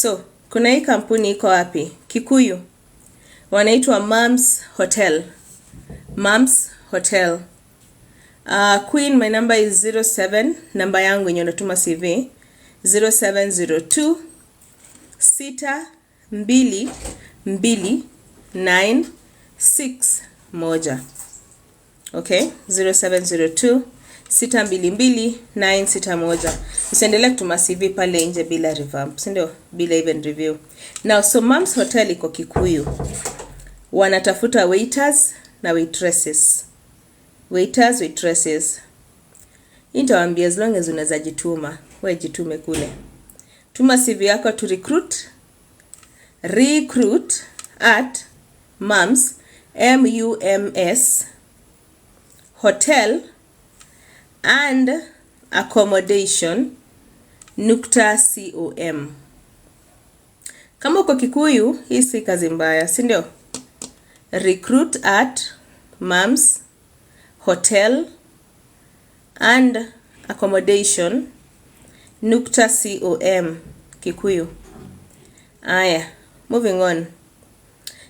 So, kuna hii kampuni iko wapi? Kikuyu. Wanaitwa Mom's Hotel. Mom's Hotel. Queen, my number is 07. Namba yangu yenye unatuma CV. 0702 622 Okay, 0702 622 Usiendelee kutuma CV pale nje bila revamp, si ndio? Bila even review. Now, so Mom's Hotel iko Kikuyu. Wanatafuta waiters na waitresses. Waiters, waitresses. Nitawaambia as long as unaweza jituma, wewe jitume kule. Tuma CV yako to recruit at Moms MUMS Hotel and accommodation .com. Kama uko Kikuyu, hii si kazi mbaya, si ndio? Recruit at Moms Hotel and accommodation .com. Kikuyu. Aya, moving on.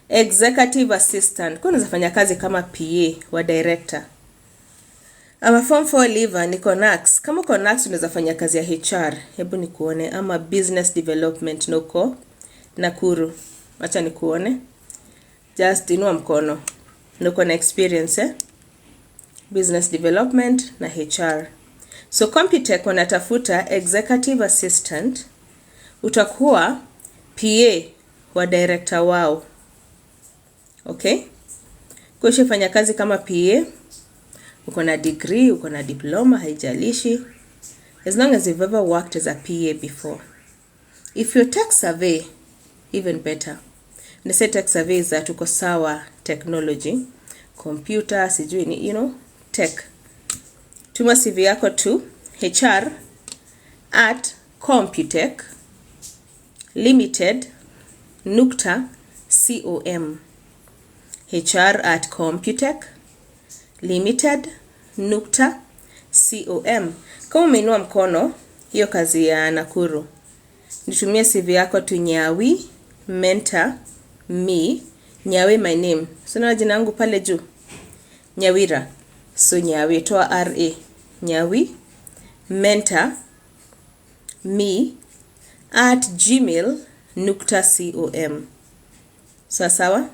Executive assistant. Kwa unafanya kazi kama PA wa director. Ama form 4 leaver ni Conax. Kama Conax unaweza fanya kazi ya HR, hebu nikuone. Ama business development noko Nakuru. Acha nikuone. Just inua mkono. Nuko na experience business development na HR. So Computech wanatafuta executive assistant. Utakuwa PA wa director wao. Okay? Kwa fanya kazi kama PA, uko na degree, uko na diploma, haijalishi. As long as you've ever worked as a PA before. If you're tech survey, even better. When I say tech survey is that uko sawa technology, computer, sijui ni, tech. Tuma CV yako to HR at Computech Limited .com. HR at Computech Limited .com. Kama umeinua mkono, hiyo kazi ya Nakuru. Nitumie CV yako to Nyawi Mentor Me. Nyawi my name. So na jina langu pale juu. Nyawira. So Nyawi toa RA. Nyawi Mentor Me at gmail.com. So sawa?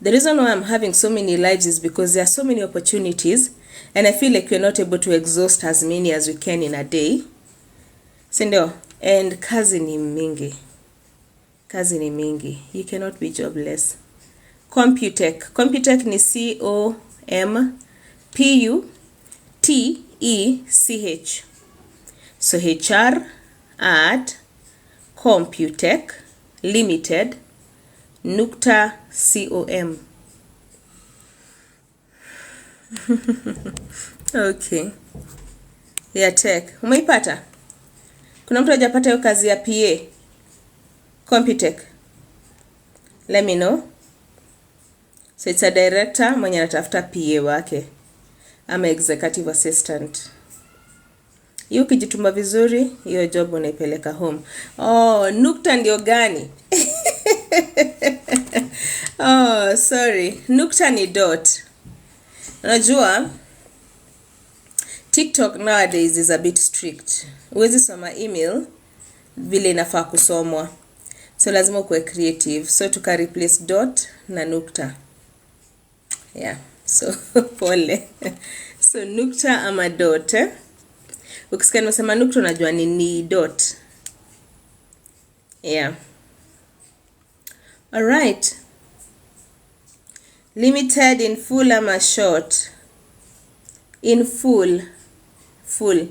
The reason why I'm having so many lives is because there are so many opportunities and I feel like we're not able to exhaust as many as we can in a day. Sindio? And kazi ni mingi. Kazi ni mingi. You cannot be jobless. Computech. Computech ni COMPUTECH. So HR at Computech Limited .com. Okay. Ya tech. Umeipata? Kuna mtu hajapata hiyo kazi ya PA? Computech. Let me know. So it's a director mwenye anatafuta PA wake. Ama executive assistant. Hiyo kijituma vizuri, hiyo job unaipeleka home. Oh, nukta ndio gani? Oh, sorry. Nukta ni dot. Unajua, TikTok nowadays is a bit strict. Huwezi soma email vile inafaa kusomwa. So lazima ukuwe creative. So tuka replace dot na nukta. Yeah. So pole. So nukta ama dot. Ukisikia nimesema nukta unajua ni dot. Yeah. Alright. Limited in full ama short? In full. Full.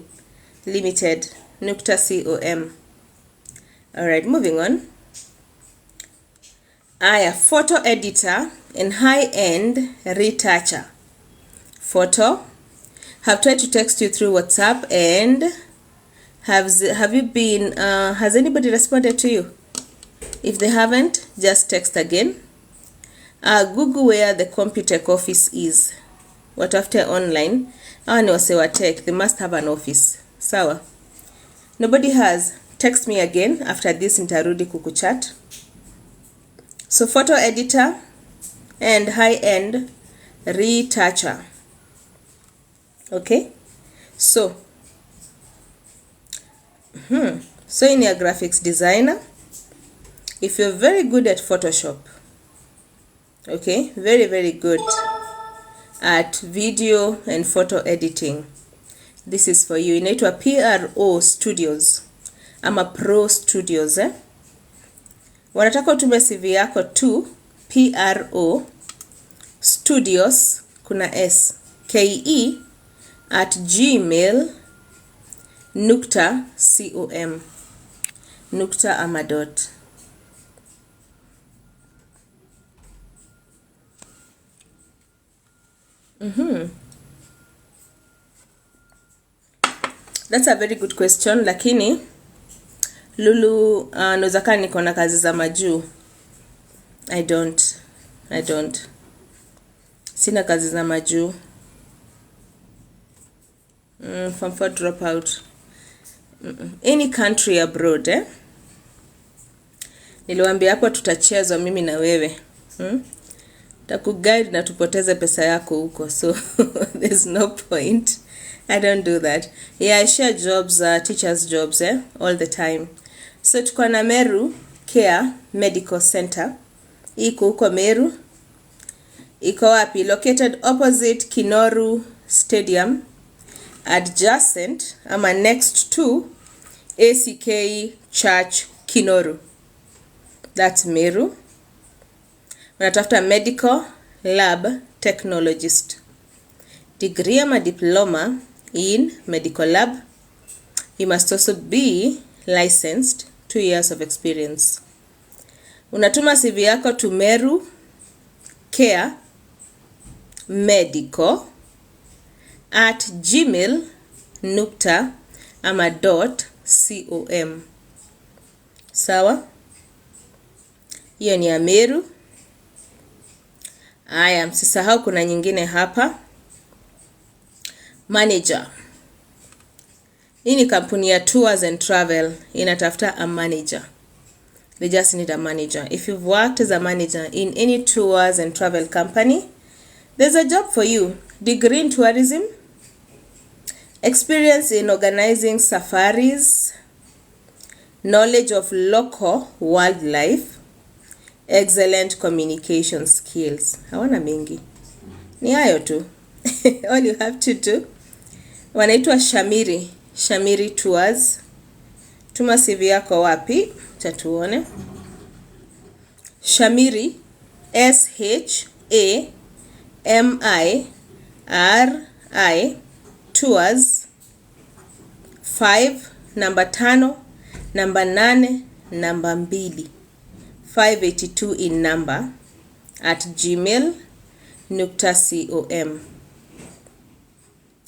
Limited. .com. Alright, moving on. Aya, photo editor and high-end retoucher. Photo. Have tried to text you through WhatsApp and have you been, has anybody responded to you? If they haven't, just text again. Google where the Computech office is. Watafute online. Hawa ni wase wa tech, they must have an office. Sawa. Nobody has. text me again after this, nitarudi kukuchat. So photo editor and high-end retoucher. Okay, so so in your graphics designer, if you're very good at Photoshop, okay, very good at video and photo editing, this is for you. Inaitwa PRO Studios ama Pro Studios. Wanataka utume CV yako tu PRO Studios, kuna S, KE @gmail.com nukta ama dot. That's a very good question, lakini Lulu, nozaka niko na kazi za majuu. I don't. Sina kazi za majuu. From for dropout. Any country abroad, Niliwaambia hapo tutachezwa mimi na wewe. Takuguide na tupoteze pesa yako huko. So there's no point. I don't do that. Yeah, I share jobs, teachers jobs, all the time. So tuko na Meru Care Medical Center. Iko huko Meru. Iko wapi? Located opposite Kinoru Stadium, adjacent ama next to ACK Church Kinoru. That's Meru. Unatafuta medical lab technologist. Degree ama diploma in medical lab. You must also be licensed, 2 years of experience. Unatuma CV yako to Meru Care Medical @gmail.com. Sawa? Hiyo ni ya Meru. Aya, msisahau kuna nyingine hapa. Manager. Hii ni kampuni ya tours and travel. Inatafuta a manager. They just need a manager. If you've worked as a manager in any tours and travel company, there's a job for you. Degree in tourism, experience in organizing safaris, knowledge of local wildlife, excellent communication skills. Hawana mingi. Ni hayo tu. All you have to do. Wanaitwa Shamiri Tours. Tuma CV yako wapi? Tatuone. Shamiri, SHAMIRI Tours 5 number 5 number 8 number 2 582 in number @gmail.com.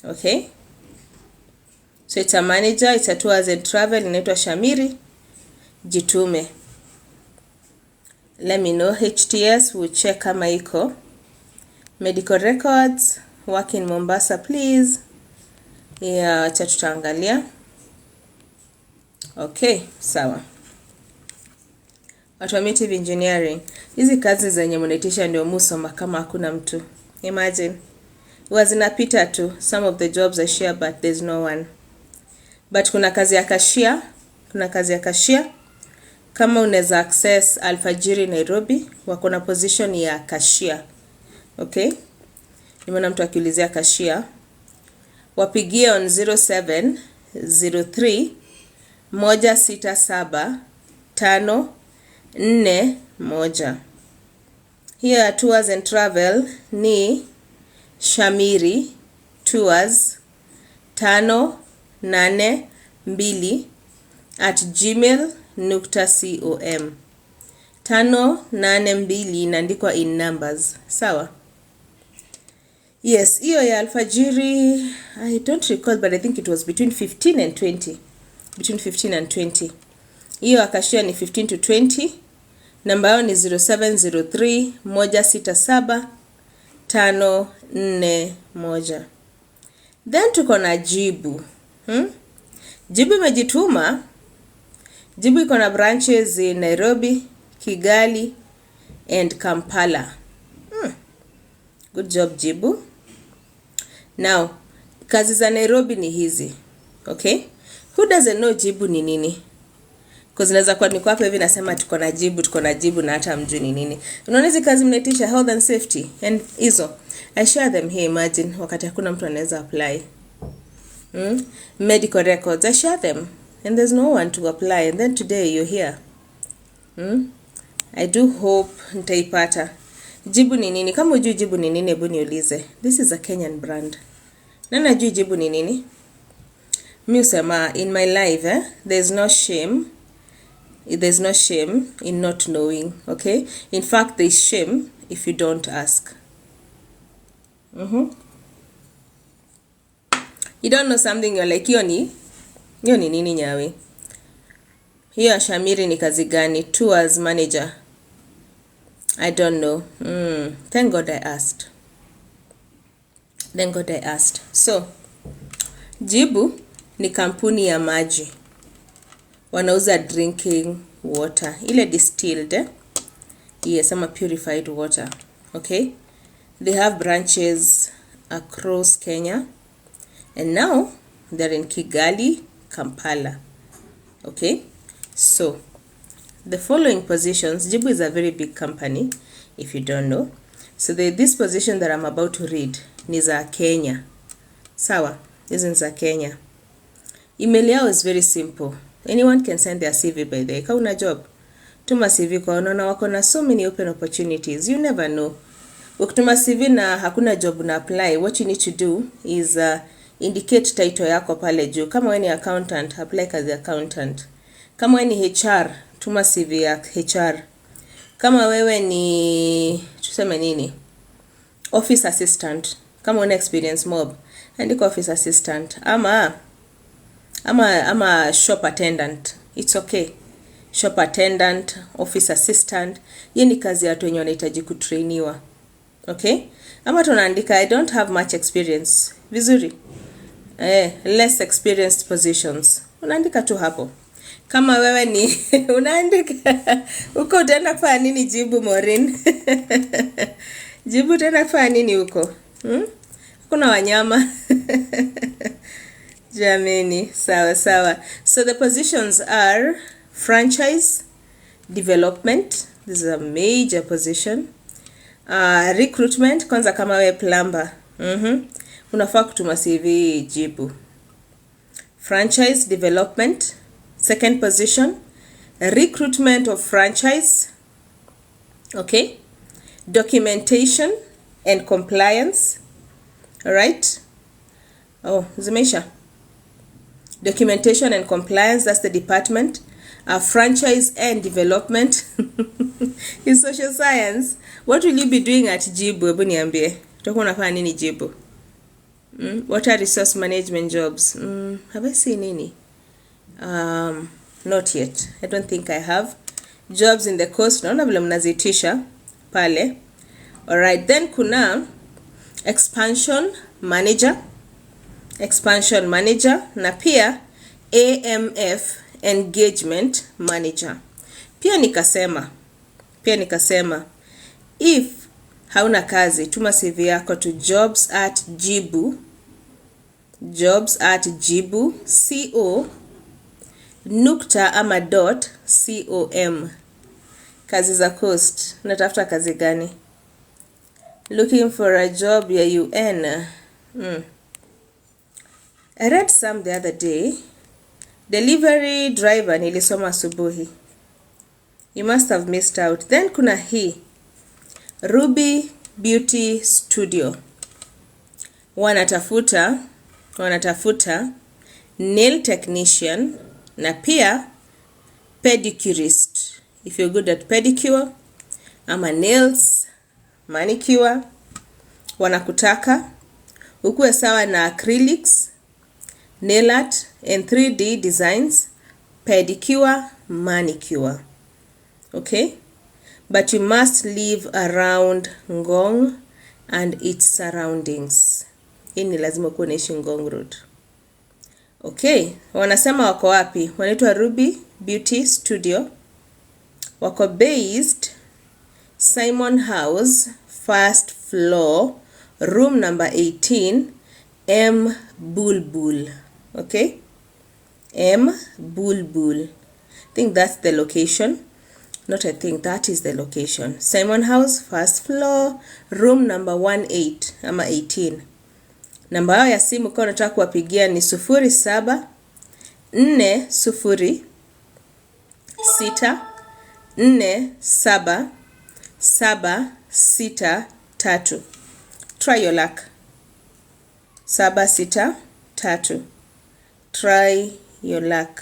Okay, so it's a manager, it's a tours and travel, inaitwa Shamiri. Jitume. Let me know. HTS will check kama iko. Medical records, work in Mombasa please. Yeah, acha tutaangalia. Okay, sawa. Automotive engineering. Hizi kazi zenye mnaitisha ndio musoma kama hakuna mtu. Imagine. Zinapita tu. Some of the jobs I share but there's no one. But kuna kazi ya cashier. Kama unaweza access Alfajiri Nairobi, wako na position ya cashier. Okay? Nimeona mtu akiulizia cashier. Wapigie on 0703 167 541. Here at Tours and Travel ni Shamiri Tours 582 @gmail.com. 582 inaandikwa in numbers. Sawa? Yes, hiyo ya Alfajiri, I don't recall but I think it was between 15 and 20. Between 15 and 20. Hiyo akashia ni 15 to 20. Namba yao ni 0703 167 541. Then tuko na Jibu. Jibu imejituma Jibu iko na branches in Nairobi, Kigali and Kampala. Good job Jibu. Now, kazi za Nairobi ni hizi. Okay? Who doesn't know Jibu ni nini? Because naweza kwa niko hapa hivi nasema tuko na Jibu na hata mjui ni nini. Unaona hizi kazi mnaitisha health and safety and hizo. I share them here, imagine wakati hakuna mtu anaweza apply. Medical records, I share them and there's no one to apply, and then today you're here. I do hope nitaipata. Jibu ni nini? Kama hujui Jibu ni nini, hebu niulize. This is a Kenyan brand. Nani hajui Jibu ni nini? Mimi usema in my life, there's no shame in not knowing, okay? In fact, there's shame if you don't ask. You don't know something, you're like, hiyo ni nini nyawe? Hiyo ya Shamiri ni kazi gani? Tours manager. I don't know. Thank God I asked. So, Jibu ni kampuni ya maji. Wanauza drinking water. Ile distilled, yes, ama purified water. Okay? They have branches across Kenya. And now, they're in Kigali, Kampala. Okay? So, the following positions, Jibu is a very big company, if you don't know. So, this position that I'm about to read ni za Kenya. Sawa, hizi ni za Kenya. Email yao is very simple. Anyone can send their CV by the way. Kama una job, tuma CV kwa unaona wako na so many open opportunities. You never know. Ukituma CV na hakuna job na apply, what you need to do is indicate title yako pale juu. Kama wewe ni accountant, apply kazi accountant. Kama wewe ni HR, tuma CV ya HR. Kama wewe ni tuseme nini? Office assistant. Kama una experience mob, andika office assistant. Ama shop attendant. It's okay. Shop attendant, office assistant. Hii ni kazi ya watu wenye wanahitaji kutrainiwa. Okay? Ama tunaandika I don't have much experience. Vizuri. Less experienced positions. Unaandika tu hapo. Kama wewe ni unaandika uko utaenda kufanya nini Jibu Maureen? Jibu utaenda kufanya nini huko? Kuna wanyama. Jamani, sawa. So the positions are franchise development. This is a major position. Recruitment, kwanza kama we plumber. Unafaa kutuma CV Jibu. Franchise development. Second position, recruitment of franchise. Okay. Documentation and compliance. All right. Oh, zimeisha. Documentation and compliance, that's the department. Franchise and development. In social science, what will you be doing at Jibu? Hebu niambie. Utakuwa unafanya nini Jibu? What are resource management jobs? Have I seen any? Not yet. I don't think I have. Jobs in the coast. Naona vile mnazitisha pale. Alright, then kuna expansion manager na pia AMF engagement manager. Pia nikasema if hauna kazi, tuma CV yako to jobs@jibu .com. Kazi za coast. Unatafuta kazi gani? Looking for a job ya UN. I read some the other day. Delivery driver nilisoma asubuhi. You must have missed out. Then kuna hii Ruby Beauty Studio. Wanatafuta nail technician na pia pedicurist. If you're good at pedicure ama nails, manicure, wanakutaka ukuwe sawa na acrylics, nail art and 3D designs, pedicure, manicure. Okay? But you must live around Ngong and its surroundings. Hii ni lazima kuwa unaishi Ngong Road. Okay, wanasema wako wapi? Wanaitwa Ruby Beauty Studio. Wako based Simon House, first floor, room number 18, M Bulbul. Okay, M Bulbul. I think that's the location. Not I think, that is the location. Simon House, first floor, room number 18 ama 18. Namba yao ya simu kwa nataka kuwapigia ni 07 40 6 47 763. Try your luck. 763. Try your luck.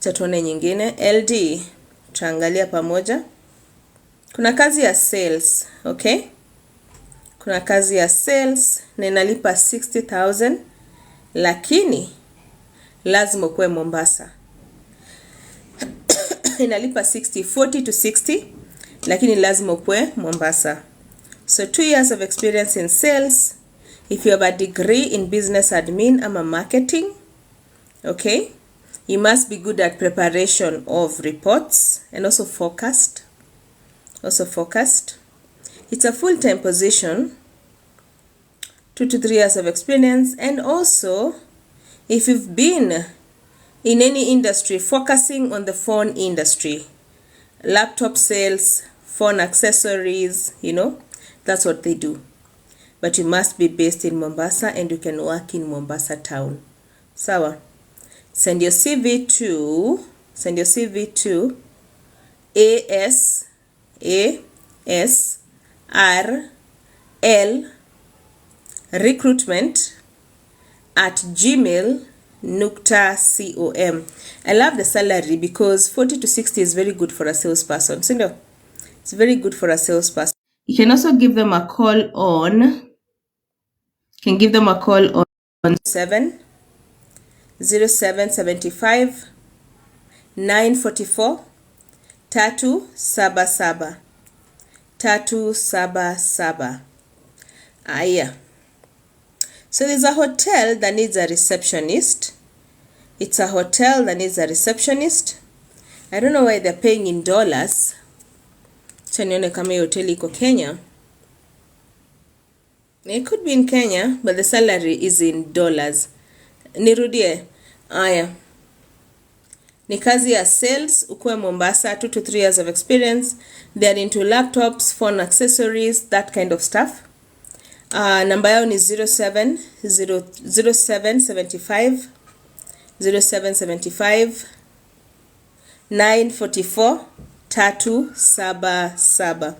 Tuone nyingine. LD. Tutaangalia pamoja. Kuna kazi ya sales, okay? Kuna kazi ya sales na inalipa 60,000, lakini lazima ukuwe Mombasa. Inalipa 40 to 60, lakini lazima ukuwe Mombasa. So 2 years of experience in sales. If you have a degree in business admin ama marketing, okay? You must be good at preparation of reports and also forecast. It's a full-time position, 2 to 3 years of experience, and also if you've been in any industry focusing on the phone industry, laptop sales, phone accessories, you know, that's what they do. But you must be based in Mombasa and you can work in Mombasa town. Sawa. Send your CV to ASRL recruitment@gmail.com. I love the salary because 40 to 60 is very good for a salesperson. So no, it's very good for a salesperson. You can also give them a call on 0775 944 377. Yeah. So there's a hotel that needs a receptionist. It's a hotel that needs a receptionist. I don't know why they're paying in dollars. So nione kama hiyo hotel iko Kenya. It could be in Kenya, but the salary is in dollars. Nirudie. Aya. Ni kazi ya sales, ukuwe Mombasa, 2 to 3 years of experience. They're into laptops, phone accessories, that kind of stuff. Namba yao ni 0775 944 377.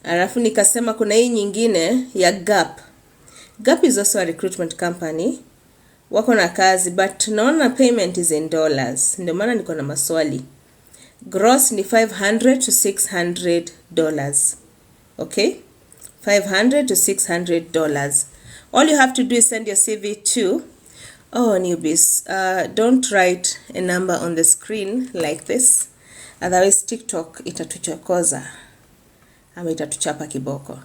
Alafu nikasema kuna hii nyingine ya Gap. Gap is also a recruitment company. Wako na kazi, but naona payment is in dollars. Ndio maana niko na maswali. Gross ni $500 to $600. Okay? $500 to $600. All you have to do is send your CV to, newbies, don't write a number on the screen like this. Otherwise TikTok itatuchokoza ama itatuchapa kiboko.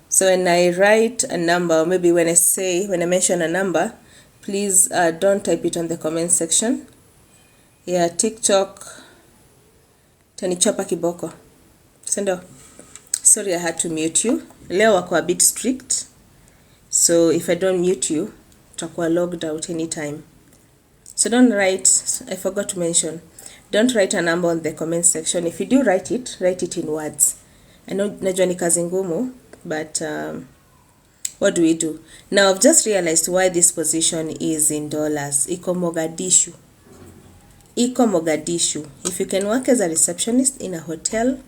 So when I write a number, or maybe when I mention a number, please don't type it on the comment section. Yeah, TikTok tanichapa kiboko. Sorry I had to mute you. Leo wako a bit strict. So if I don't mute you, utakuwa logged out anytime. So don't write, I forgot to mention, don't write a number on the comment section. If you do write it in words. I know najua ni kazi ngumu, but what do we do? Now I've just realized why this position is in dollars. Iko Mogadishu. If you can work as a receptionist in a hotel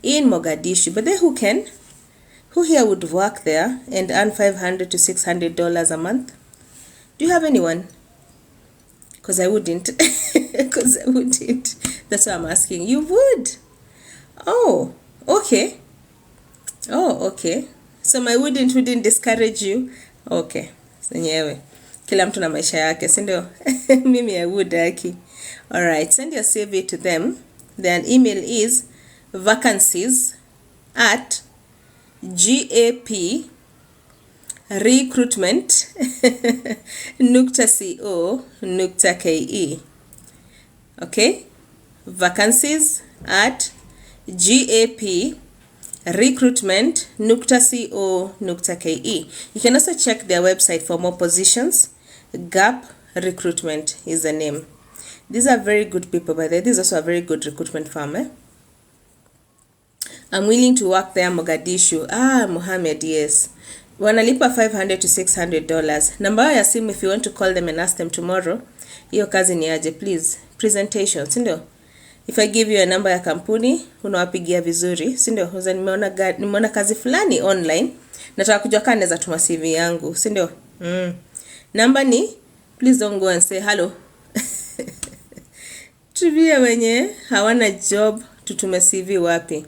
in Mogadishu, but then who here would work there and earn $500 to $600 a month? Do you have anyone? Because I wouldn't. That's why I'm asking. You would? Oh, okay. So my wouldn't discourage you. Okay. Senyewe. Kila mtu na maisha yake, si ndio? Mimi I would aki. All right, send your CV to them. Their email is vacancies@gaprecruitment .co.ke. Okay, vacancies at gap recruitment.co.ke. You can also check their website for more positions. Gap Recruitment is the name. These are very good people, by the way. This is also a very good recruitment firm. I'm willing to work there, Mogadishu. Mohammed, yes. Wanalipa $500 to $600. Namba ya simu if you want to call them and ask them tomorrow. Hiyo kazi ni aje, please. Presentation, sindio? If I give you a number ya kampuni, unawapigia vizuri, sindio? Uza nimeona kazi fulani online. Nataka kujua kama naweza tuma CV yangu, sindio? Number ni, please don't go and say hello. Trivia wenye hawana job, tutume CV wapi?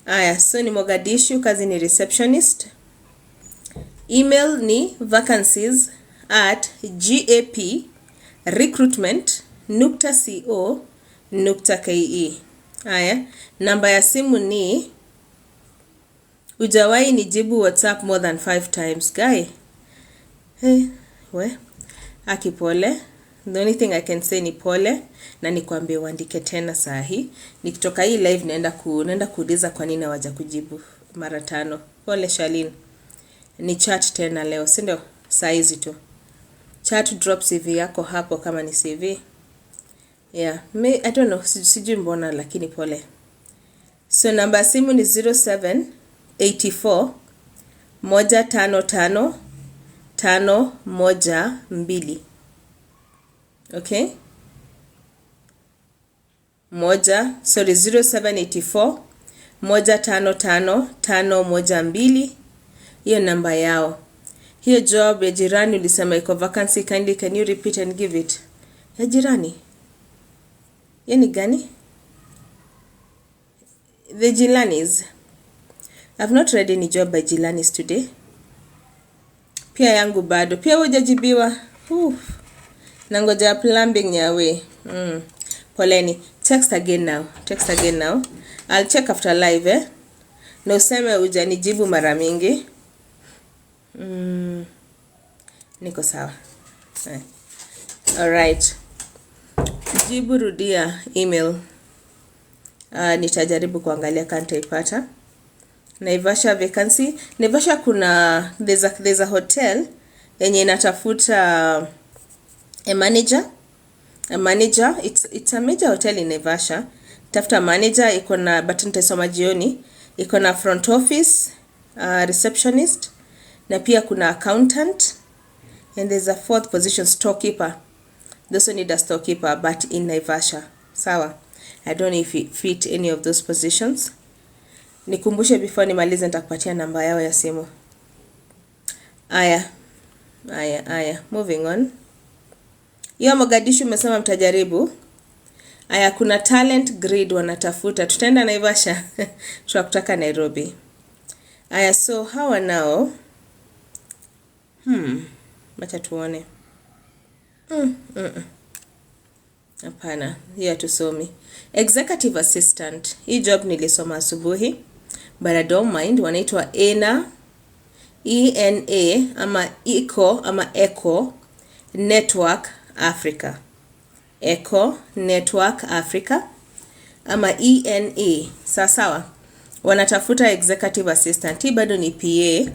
Aya, so ni Mogadishu, kazi ni receptionist. Email ni vacancies@gaprecruitment.co.ke. Aya, namba ya simu ni, ujawai nijibu WhatsApp more than 5 times, guy. Hey, akipole. The only thing I can say ni pole, na nikwambie uandike tena sahi. Nikitoka hii live naenda kuuliza kwa nini hawaja kujibu mara 5. Pole Shalin. Ni chat tena leo, si ndio? Saa hizi tu. Chat drop CV yako hapo kama ni CV. Yeah, I don't know, sijui mbona lakini pole. So namba simu ni 0784 155 512. Okay? 0784 155 512. Hiyo namba yao. Hiyo job ya jirani ulisema iko vacancy, kindly can you repeat and give it? Ya jirani? Yani gani? The Jilanis. I've not read any job by Jilanis today. Pia yangu bado. Pia hujajibiwa. Nangoja plumbing yawe. Poleni. Text again now. I'll check after live, Na useme hujanijibu mara mingi. Niko sawa. Alright. Jibu rudia email. Nitajaribu kuangalia kama nitaipata. Naivasha vacancy. Naivasha kuna there's a hotel yenye inatafuta a manager. It's a major hotel in Naivasha. Tafuta manager, iko na button nitasoma jioni. Iko na front office, receptionist, na pia kuna accountant, and there's a 4th position, storekeeper. They also need a storekeeper, but in Naivasha. Sawa. I don't know if it fit any of those positions. Nikumbushe before nimalize nitakupatia namba yao ya simu. Aya. Moving on. Hiyo Mogadishu umesema mtajaribu. Aya, kuna talent grid wanatafuta. Tutaenda Naivasha. Tunakutaka Nairobi. Aya, so hawa nao. Wacha tuone. Hapana, hiyo hatusomi. Executive assistant. Hii job nilisoma asubuhi. But I don't mind. Wanaitwa ENA ama Eco Network Africa. Eco Network Africa ama ENA. Sawa. Wanatafuta executive assistant. Hii bado ni PA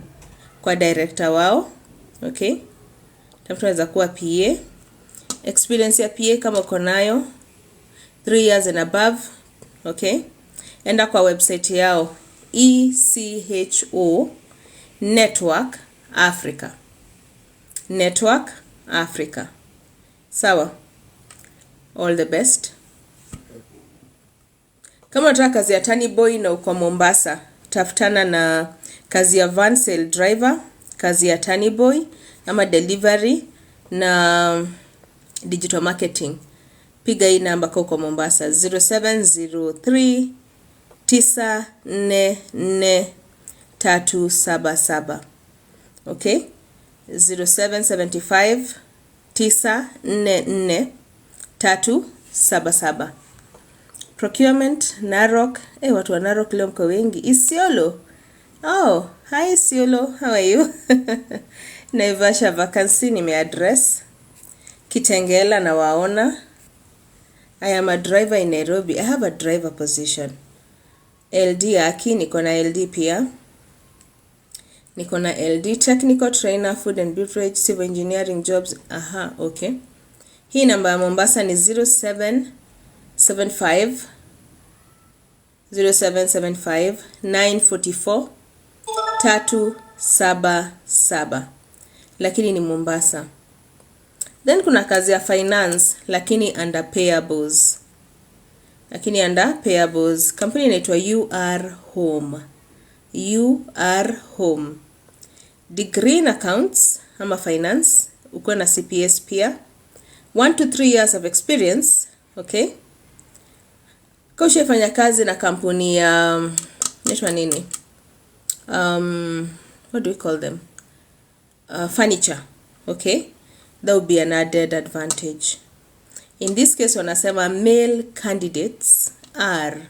kwa director wao. Okay. Tunaweza kuwa PA. Experience ya PA kama uko nayo 3 years and above. Okay. Enda kwa website yao ECHO Network Africa. Network Africa. Sawa. All the best. Kama unataka kazi ya tani boy na uko Mombasa, tafutana na kazi ya van sale driver, kazi ya tani boy ama delivery na digital marketing. Piga hii namba kwa uko Mombasa 0703 944 Okay? 0775 944 Procurement, Narok. Watu wa Narok leo mko wengi. Isiolo. Oh, hi Isiolo. How are you? Naivasha vacancy nimeaddress. Kitengela na waona. I am a driver in Nairobi. I have a driver position. LD Aki, niko na LD pia. Niko na LD technical trainer, food and beverage, civil engineering jobs. Aha, okay. Hii namba ya Mombasa ni 0775 944 377. Lakini ni Mombasa. Then kuna kazi ya finance lakini under payables. Company inaitwa UR Home. UR Home. Degree in accounts ama finance, uko na CPS pia. 1 to 3 years of experience, okay? Kwa ushafanya kazi na kampuni ya inaitwa nini? What do we call them? Furniture, okay? That would be an added advantage. In this case, wanasema male candidates are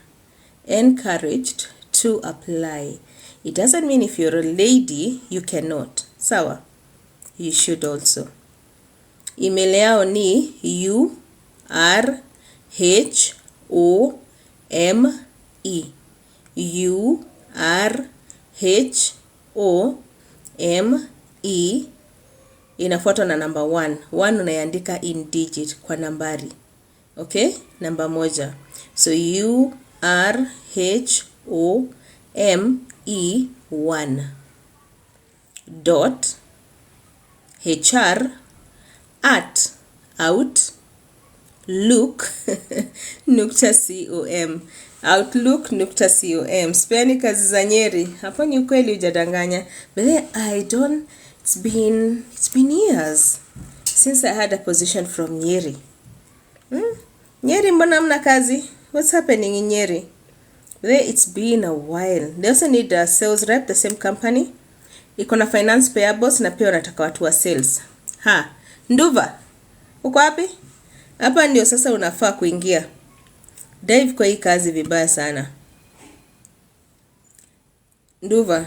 encouraged to apply. It doesn't mean if you're a lady, you cannot. Sawa? You should also. Email yao ni urhome urhome inafuatwa na number 1. 1 unaiandika in digit kwa nambari. Okay? Namba 1. So urhome1 dot hr at outlook.com outlook.com. Sipeani kazi za Nyeri. Hapo ni ukweli, hujadanganya. But it's been years since I had a position from Nyeri. Nyeri, mbona hamna kazi? What's happening in Nyeri? But it's been a while. They also need a sales rep, the same company. Iko na finance payables na pia wanataka watu wa sales. Nduva, uko wapi? Hapa ndio sasa unafaa kuingia. Dive kwa hii kazi vibaya sana. Nduva,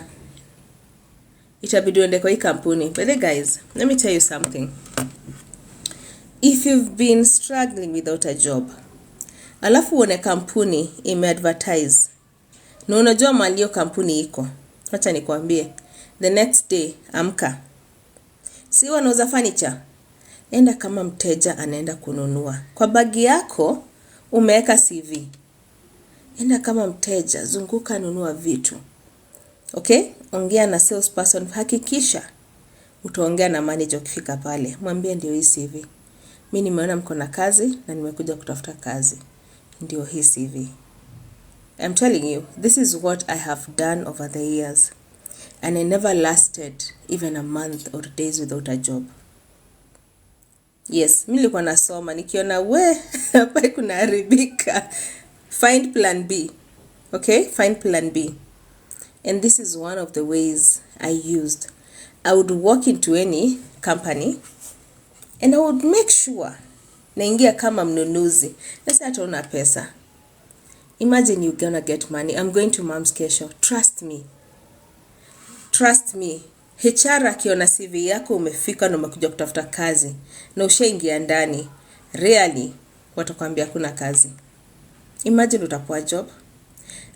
itabidi uende kwa hii kampuni. But guys, let me tell you something. If you've been struggling without a job, alafu uone kampuni imeadvertise, na unajua mahali hiyo kampuni iko, acha nikwambie, the next day amka. Si wanauza furniture? Enda kama mteja anaenda kununua. Kwa bagi yako umeweka CV. Enda kama mteja, zunguka, nunua vitu. Okay? Ongea na salesperson, hakikisha utaongea na manager ukifika pale. Mwambie ndio hii CV. Mimi nimeona mko na kazi na nimekuja kutafuta kazi. Ndio hii CV. I'm telling you, this is what I have done over the years. And I never lasted even a month or days without a job. Yes, mimi nilikuwa nasoma nikiona hapa kuna haribika. Find plan B. Okay? Find plan B. And this is one of the ways I used. I would walk into any company and I would make sure naingia kama mnunuzi. Let's hata una pesa. Imagine you're gonna get money. I'm going to mom's kesho. Trust me. Trust me. HR akiona CV yako umefika na umekuja kutafuta kazi na ushaingia ndani, really watakwambia kuna kazi. Imagine utapewa job.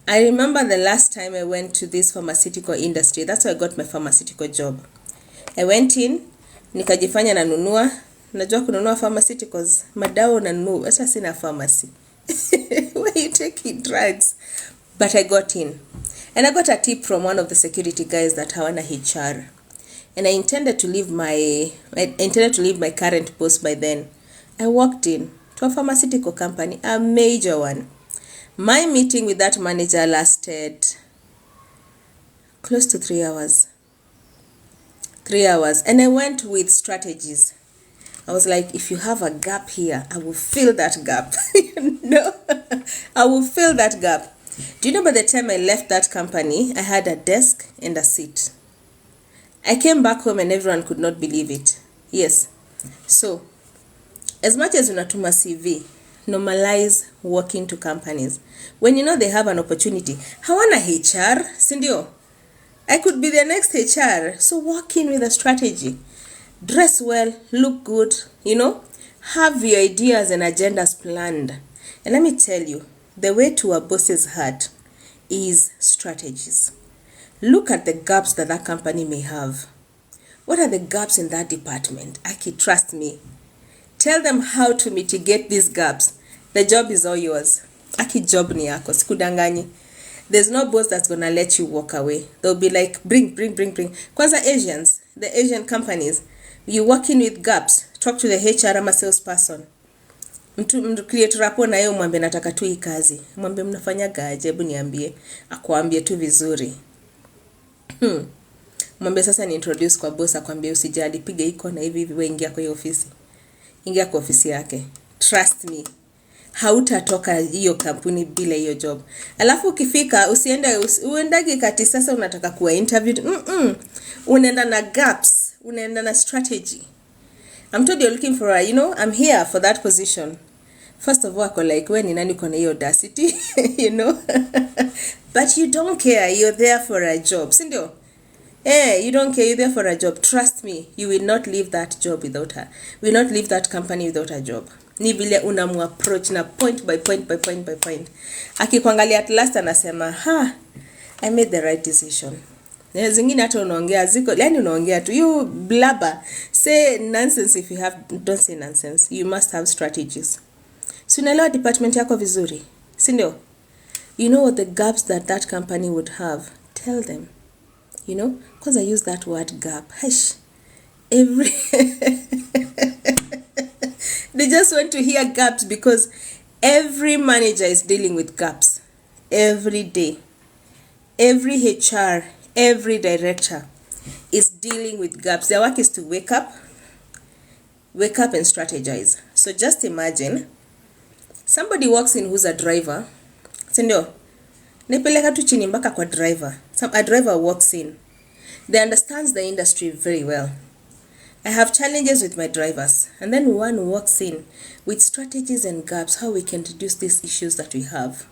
I remember the last time I went to this pharmaceutical industry. That's where I got my pharmaceutical job. I went in, nikajifanya nanunua. Najua kununua pharmaceuticals. Madawa nanunua. Hata sina pharmacy. Where you taking drugs? But I got in. And I got a tip from one of the security guys that hawana HR. And I intended to leave my current post by then. I walked in to a pharmaceutical company, a major one. My meeting with that manager lasted close to 3 hours. 3 hours. And I went with strategies. I was like, if you have a gap here, I will fill that gap. I will fill that gap. Do you know by the time I left that company, I had a desk and a seat. I came back home and everyone could not believe it. Yes. So, as much as unatuma CV, normalize working to companies. When you know they have an opportunity, hawana HR, sindio? I could be the next HR. So walk in with a strategy. Dress well, look good, have your ideas and agendas planned. And let me tell you, the way to a boss's heart is strategies. Look at the gaps that company may have. What are the gaps in that department? Aki, trust me. Tell them how to mitigate these gaps. The job is all yours. Aki, job ni yako, sikudanganyi. There's no boss that's gonna let you walk away. They'll be like, bring. Kwanza Asians, the Asian companies, you work in with gaps. Talk to the HR ama salesperson. Mtu create rapport na yeye mwambie nataka tu hii kazi. Mwambie mnafanya gaje, hebu niambie. Akuambie tu vizuri. Mwambie sasa ni introduce kwa boss, akwambie usijali, piga iko na hivi wewe ingia kwa ofisi. Ingia kwa ofisi yake. Trust me. Hautatoka hiyo kampuni bila hiyo job. Alafu ukifika uendage kati sasa unataka kuwa interviewed. Unaenda na gaps, unaenda na strategy. I'm told you're looking for I'm here for that position. First of all, ako like, when in any hiyo audacity, but you don't care, you're there for a job. Sindio? You don't care, you're there for a job. Trust me, you will not leave that job without her. You will not leave that company without a job. Ni vile unamu approach na point by point. Akikuangalia at last anasema, I made the right decision. Zingine hata unaongea ziko, yani unaongea tu, you blabber. Say nonsense if you don't say nonsense. You must have strategies. So unaelewa department yako vizuri, si ndio? You know what the gaps that company would have. Tell them. Because I use that word gap. Hush. They just want to hear gaps because every manager is dealing with gaps every day. Every HR, every director is dealing with gaps. Their work is to wake up and strategize. So just imagine somebody walks in who's a driver. Sindio? Nipeleka tu chini mpaka kwa driver. A driver walks in. They understands the industry very well. I have challenges with my drivers. And then one walks in with strategies and gaps, how we can reduce these issues that we have.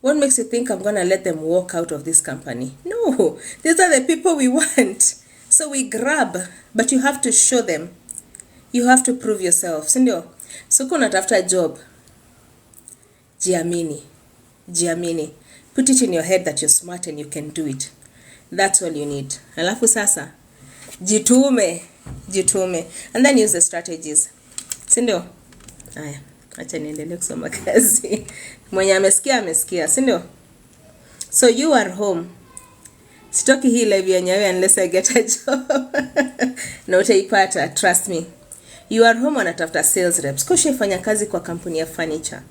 What makes you think I'm going to let them walk out of this company? No, these are the people we want. So we grab, but you have to show them. You have to prove yourself. Sindio? So kuna tafuta job. Jiamini. Put it in your head that you're smart and you can do it. That's all you need. Alafu sasa, jitume. And then use the strategies. Sindio? Aya, acha niendelee kusoma kazi. Mwenye amesikia, sindio? So you are home. Sitoki hii live ya nyawe unless I get a job. Na utaipata, trust me. You are home wanatafuta sales reps. Kushe fanya kazi kwa kampuni ya furniture.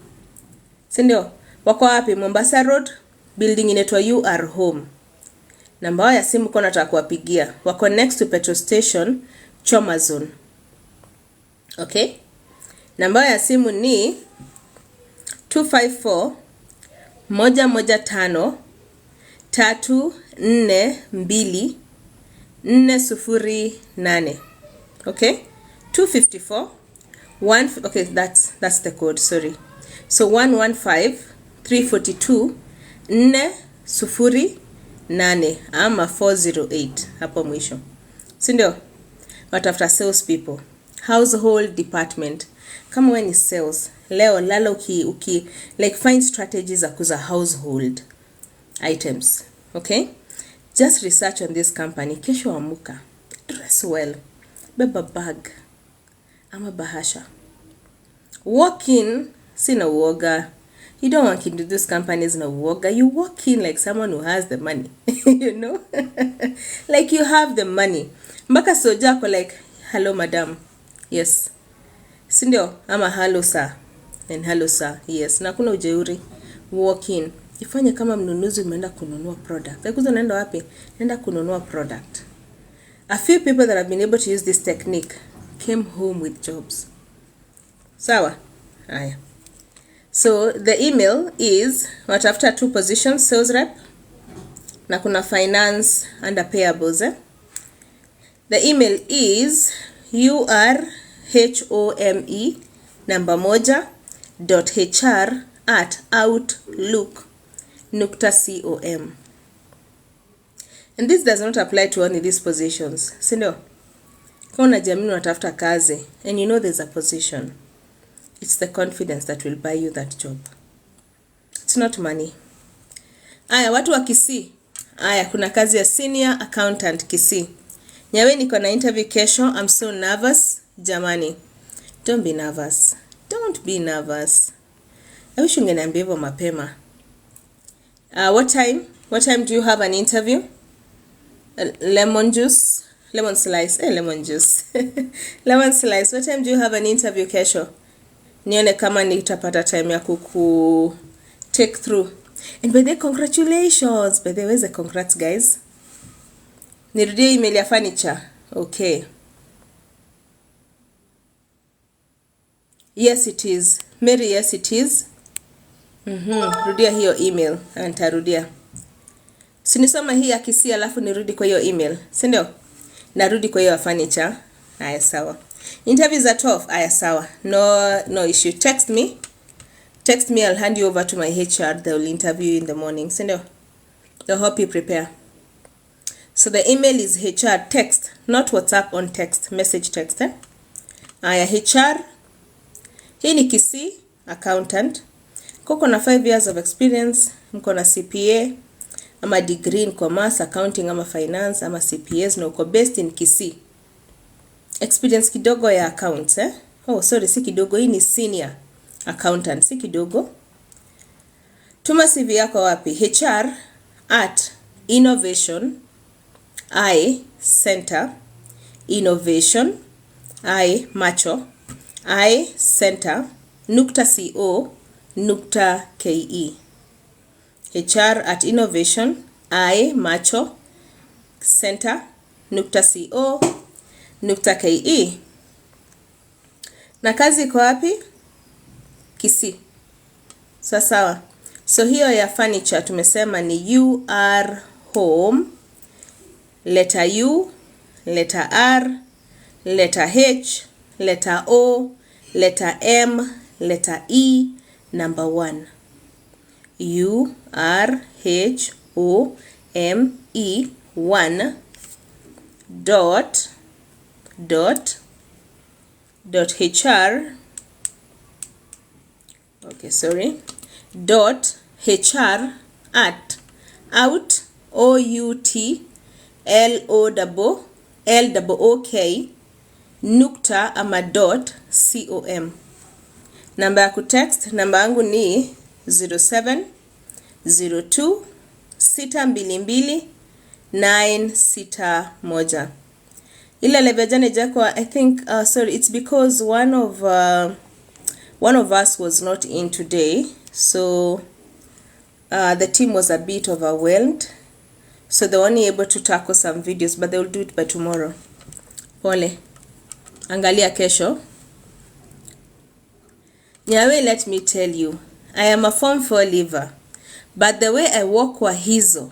Sindio? Wako wapi? Mombasa Road, building inaitwa You Are Home. Namba ya simu kwa nataka kuwapigia. Wako next to petrol station, Choma Zone. Okay? Namba ya simu ni 254 115 342 408. Okay? 254 okay, that's the code, sorry. So 115 342 408 ama 408 hapo mwisho. Sindio? Watafuta sales people, household department. Kama wewe ni sales, leo lala uki like find strategies za kuza household items. Okay? Just research on this company. Kesho amuka. Dress well. Beba bag ama bahasha. Walk in, sina uoga. You don't walk into these companies na uoga. You walk in like someone who has the money. Like you have the money. Mbaka soja ko like, hello madam. Yes. Sindio? Ama hello sir. And hello sir. Yes. Na kuna ujeuri. Walk in. Ifanye kama mnunuzi umeenda kununua product. Kuzo naenda wapi? Naenda kununua product. A few people that have been able to use this technique came home with jobs. Sawa? Aya. So the email is after 2 positions, sales rep na kuna finance under payables. The email is urhome1.hr@outlook.com. And this does not apply to only these positions. Si ndio? Kama unajiamini unatafuta kazi and you know there's a position, it's the confidence that will buy you that job. It's not money. Aya, watu wa Kisii. Aya, kuna kazi ya senior accountant Kisii. Nyawe niko na interview kesho. I'm so nervous. Jamani, don't be nervous. Don't be nervous. I wish ungeniambia hivyo mapema. What time do you have an interview? Lemon juice, lemon slice, lemon juice. Lemon slice. What time do you have an interview kesho? Nione kama nitapata time ya kuku take through. And by the way, congratulations. By the way, where's the congrats, guys? Nirudie email ya furniture. Okay. Yes, it is. Mary, yes, it is. Rudia hiyo email. Nitarudia. Sinisoma hii ya Kisii alafu nirudi kwa hiyo email. Si ndio? Narudi kwa hiyo furniture. Haya sawa. Interviews at 12. Haya sawa. No issue. Text me. I'll hand you over to my HR. They will interview you in the morning. Si ndio? They'll help you prepare. So the email is HR text, not WhatsApp on text, message text. Aya, HR. Hii ni Kisii accountant. Kuko na 5 years of experience. Mko na CPA ama degree in commerce, accounting ama finance ama CPAs na uko based in Kisii. Experience kidogo ya accounts, Oh, sorry, si kidogo, hii ni senior accountant, si kidogo. Tuma CV yako wapi? HR at innovation I center innovation I macho I center .co.ke. HR at innovation I macho center .co.ke. Na kazi iko wapi? Kisii. Sawa. So hiyo ya furniture tumesema ni you are home, letter U, letter R, letter H, letter O, letter M, letter E, number 1. U R H O M E 1 dot HR. Okay, sorry. Dot HR at out OUTLOOK nukta ama dot com. Namba ya kutext, namba yangu ni 0702 622 961. Ile level jana ijakwa, I think sorry, it's because one of us was not in today, so the team was a bit overwhelmed, so they were only able to tackle some videos, but they will do it by tomorrow. Pole, angalia kesho. Nyawe, let me tell you, I am a Form 4 leaver, but the way I walk kwa hizo,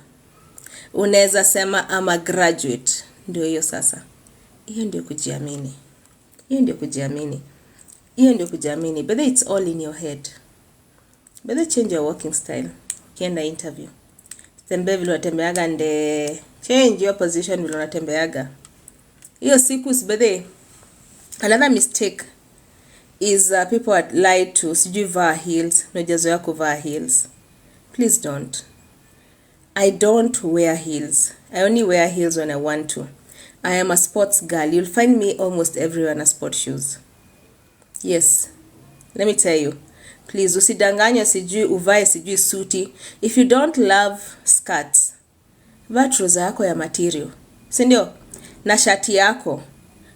unaweza sema I'm a graduate. Ndio hiyo sasa. Hiyo ndio kujiamini. But it's all in your head. But change your walking style. Kienda interview. Tembea vile unatembeaga nde. Change your position vile unatembeaga. Hiyo siku sibede. Another mistake is people lie to sijui vaa heels. Unajazoea kuvaa heels. Please don't. I don't wear heels. I only wear heels when I want to. I am a sports girl. You'll find me almost everywhere in sport shoes. Yes. Let me tell you. Please, usidanganywe sijui uvae sijui suti. If you don't love skirts, vaa trouser yako ya material. Si ndio? Na shati yako.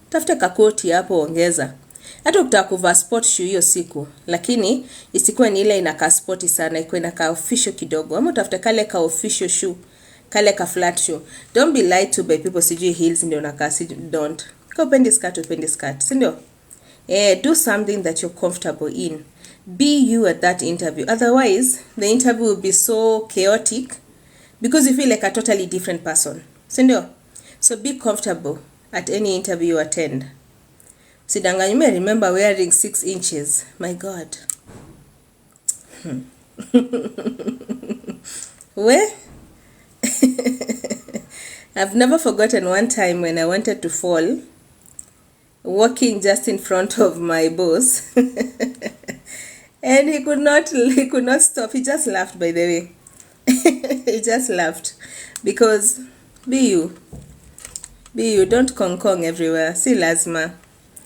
Tafuta kakoti hapo ongeza. Hata ukitaka kuvaa sport shoe hiyo siku, lakini isikuwe ni ile inakaa sporty sana, ikuwe inakaa official kidogo. Ama utafuta kale ka official shoe, kale ka flat shoe. Don't be lied to by people sijui heels ndio unakaa, don't. Kwa upendi skirt, si ndio? Do something that you're comfortable in. Be you at that interview. Otherwise, the interview will be so chaotic because you feel like a totally different person. Si ndio? So be comfortable at any interview you attend. Sidanganywe, you may remember wearing 6 inches. My God. I've never forgotten one time when I wanted to fall, walking just in front of my boss. And he could not stop. He just laughed, by the way. He just laughed. Because be you, don't kong everywhere. Si lazima.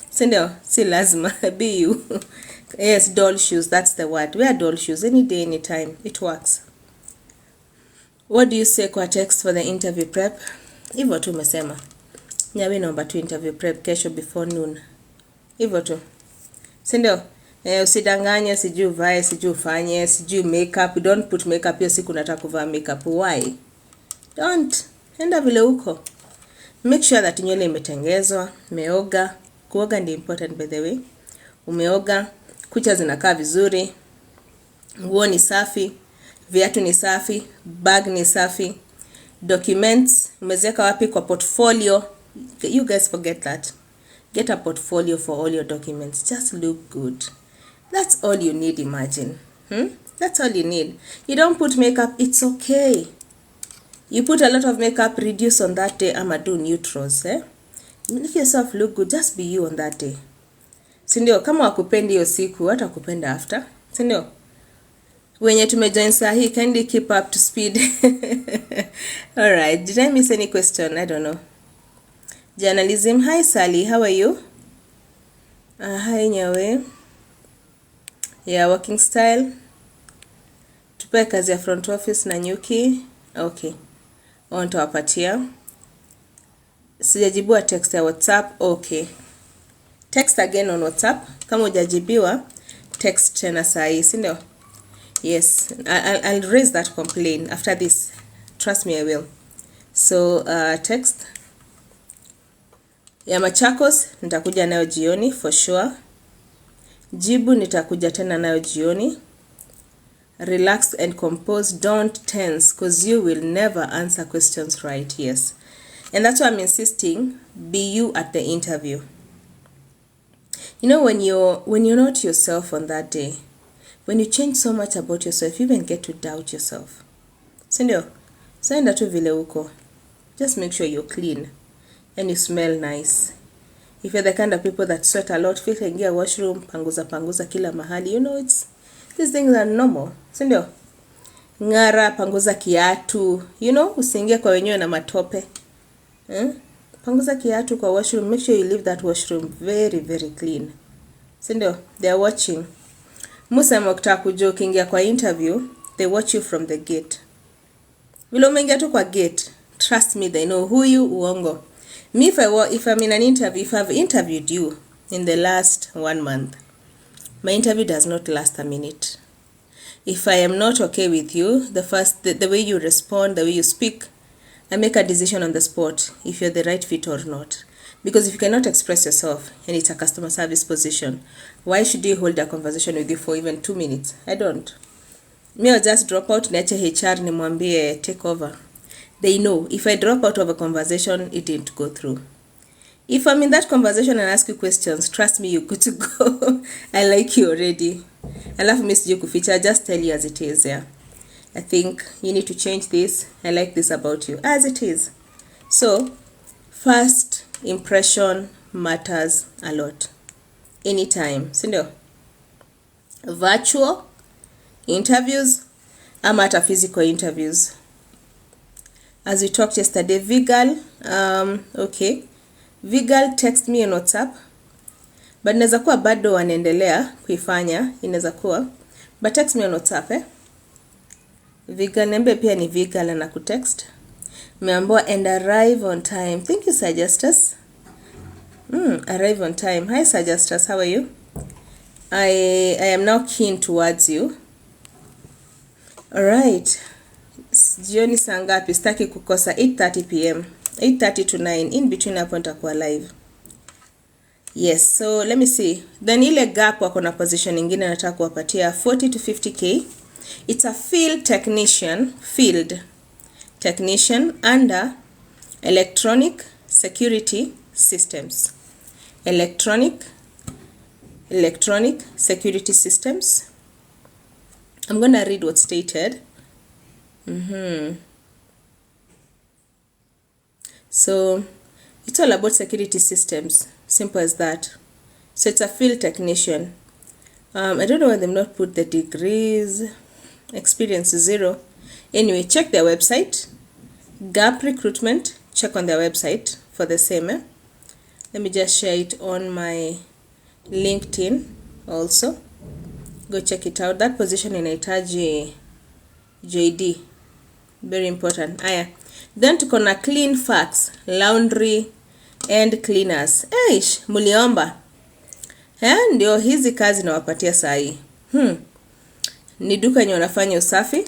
Si lazima. Be you. Yes, doll shoes, that's the word. Wear doll shoes any day, anytime. It works. What do you say kwa text for the interview prep? Hivyo tu umesema. Nyawe naomba tu interview prep kesho before noon. Hivyo tu. Sindio? Usidanganye, sijui uvae, sijui ufanye, sijui makeup. Don't put makeup hiyo siku nataka kuvaa makeup. Why? Don't. Enda vile uko. Make sure that nywele imetengezwa, umeoga. Kuoga ndi important, by the way. Umeoga, kucha zinakaa vizuri, nguo ni safi, viatu ni safi, bag ni safi, documents umeziweka wapi kwa portfolio. You guys forget that. Get a portfolio for all your documents. Just look good. That's all you need, imagine. That's all you need. You don't put makeup, it's okay. You put a lot of makeup, reduce on that day, ama do neutrals. Make yourself look good, just be you on that day. Sindio, kama wakupendi hiyo siku, hata kupenda after. Sindio? Wenye tumejoin sahi, kindly keep up to speed. Alright, did I miss any question? I don't know. Journalism, hi Sally, how are you? Hi Nyawe. Yeah, working style. Tupe kazi ya front office na Nyuki. Okay. Nitawapatia. Sijajibua text ya WhatsApp. Okay. Text again on WhatsApp. Kama hujajibiwa, text tena sahi, si ndio? Yes, I'll raise that complaint after this. Trust me, I will. So, text. Ya Machakos, nitakuja nayo jioni, for sure. Jibu, nitakuja tena nayo jioni. Relax and compose. Don't tense, because you will never answer questions right. Yes. And that's why I'm insisting, be you at the interview. You know, when you're not yourself on that day, when you change so much about yourself, you even get to doubt yourself. Sindio? So enda tu vile uko. Just make sure you're clean and you smell nice. If you're the kind of people that sweat a lot, feel ingia washroom, panguza kila mahali, you know, these things are normal. Sindio? Ngara, panguza kiatu, you know, usiingie kwa wenyewe na matope. Panguza kiatu kwa washroom. Make sure you leave that washroom very, very clean. Sindio? They are watching. Musa mokta kujua ukiingia kwa interview, they watch you from the gate. Vile umeingia tu kwa gate, trust me, they know who you uongo. Me, if I'm in an interview, if I've interviewed you in the last 1 month, my interview does not last a minute. If I am not okay with you, the way you respond, the way you speak, I make a decision on the spot if you're the right fit or not. Because if you cannot express yourself and it's a customer service position, why should you hold a conversation with you for even 2 minutes? I don't. Me, I'll just drop out, niache HR nimwambie take over. They know if I drop out of a conversation, it didn't go through. If I'm in that conversation and ask you questions, trust me, you're good to go. I like you already. I love Miss Juku feature. Just tell you as it is. Yeah, I think you need to change this. I like this about you as it is. So, first impression matters a lot. Anytime. Sindio? Virtual interviews ama hata physical interviews. As we talked yesterday, Vigal, okay. Vigal text me on WhatsApp. But inaweza kuwa bado wanaendelea kuifanya, inaweza kuwa. But text me on WhatsApp, Vigal, nembe pia ni Vigal anakutext. Meambiwa and arrive on time. Thank you, Suggestus. Arrive on time. Hi, Suggestus, how are you? I am now keen towards you. Alright. Jioni saa ngapi? Sitaki kukosa 8:30 p.m. 8:30 to 9. In between hapo nitakuwa live. Yes, so let me see. Then ile gap wako na position nyingine nataka kuwapatia 40 to 50k. It's a field technician under electronic security systems. Electronic security systems. I'm going to read what's stated. So it's all about security systems, simple as that. So it's a field technician. I don't know why they've not put the degrees. Experience is 0. Anyway, check their website. Gap Recruitment, check on their website for the same. Let me just share it on my LinkedIn also. Go check it out. That position inahitaji JD. Very important. Then tuko na clean fax, laundry and cleaners. Eish, muliomba. Ndio hizi kazi nawapatia saa hii. Ni duka yenye wanafanya usafi.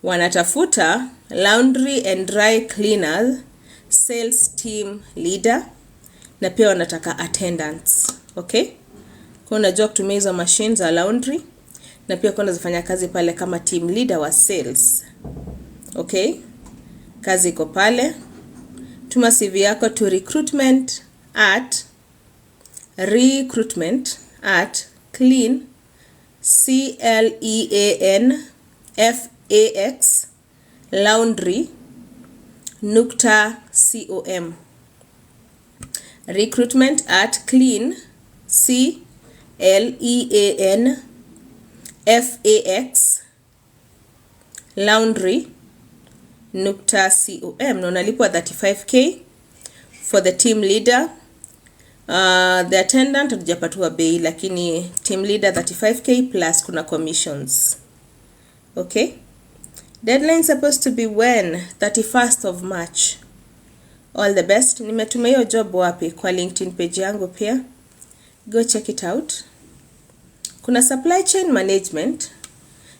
Wanatafuta laundry and dry cleaners, sales team leader, na pia wanataka attendants. Okay? Kwa unajua kutumia hizo machines za laundry, na pia kwa unazifanya kazi pale kama team leader wa sales. Okay? Kazi iko pale. Tuma CV yako to recruitment at clean CLEANFAX laundry.com. Recruitment at clean CLEANFAX laundry.com. Na unalipwa 35k for the team leader. The attendant hatujapatiwa bei, lakini team leader 35k plus kuna commissions. Okay? Deadline supposed to be when? 31st of March. All the best. Nimetuma hiyo job wapi? Kwa LinkedIn page yangu pia. Go check it out. Kuna supply chain management.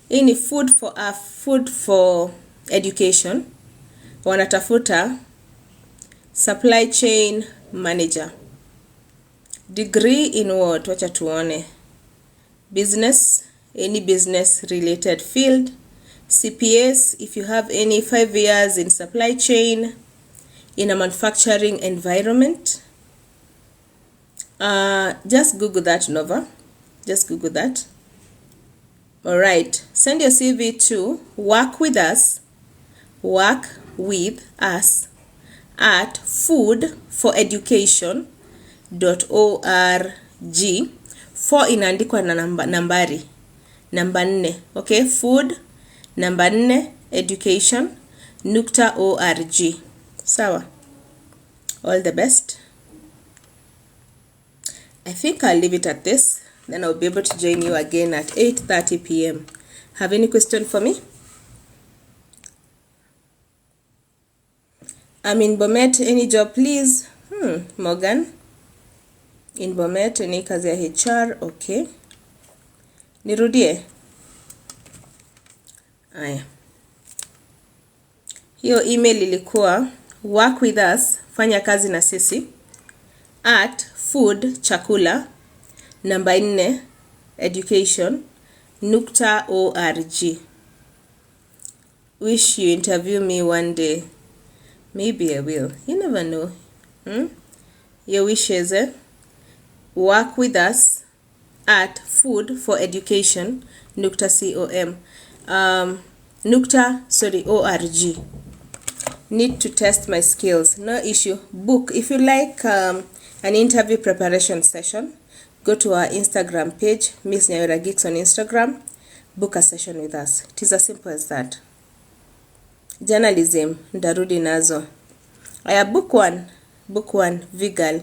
Hii ni food for education. Wanatafuta supply chain manager. Degree in what? Wacha tuone. Business, any business related field. CPS, if you have any 5 years in supply chain, in a manufacturing environment. Just Google that, Nova. Just Google that. Alright. Send your CV to work with us at foodforeducation.org. 4 inaandikwa na nambari. Namba 4. Okay, food, namba 4, education.org. Sawa. All the best. I think I'll leave it at this. Then I'll be able to join you again at 8:30 p.m. Have any question for me? I'm in Bomet. Any job, please? Morgan. In Bomet, any kazi ya HR? Okay. Nirudie. Aya. Hiyo email ilikuwa work with us, fanya kazi na sisi, at food, chakula, namba 4, education.org. Wish you interview me one day. Maybe I will. You never know. Your wishes, work with us at foodforeducation.com. .org. Need to test my skills. No issue. Book. If you like an interview preparation session, go to our Instagram page, Miss Nyawira Geeks on Instagram. Book a session with us. It is as simple as that. Journalism, ndarudi nazo. Aya, book one, Vigal.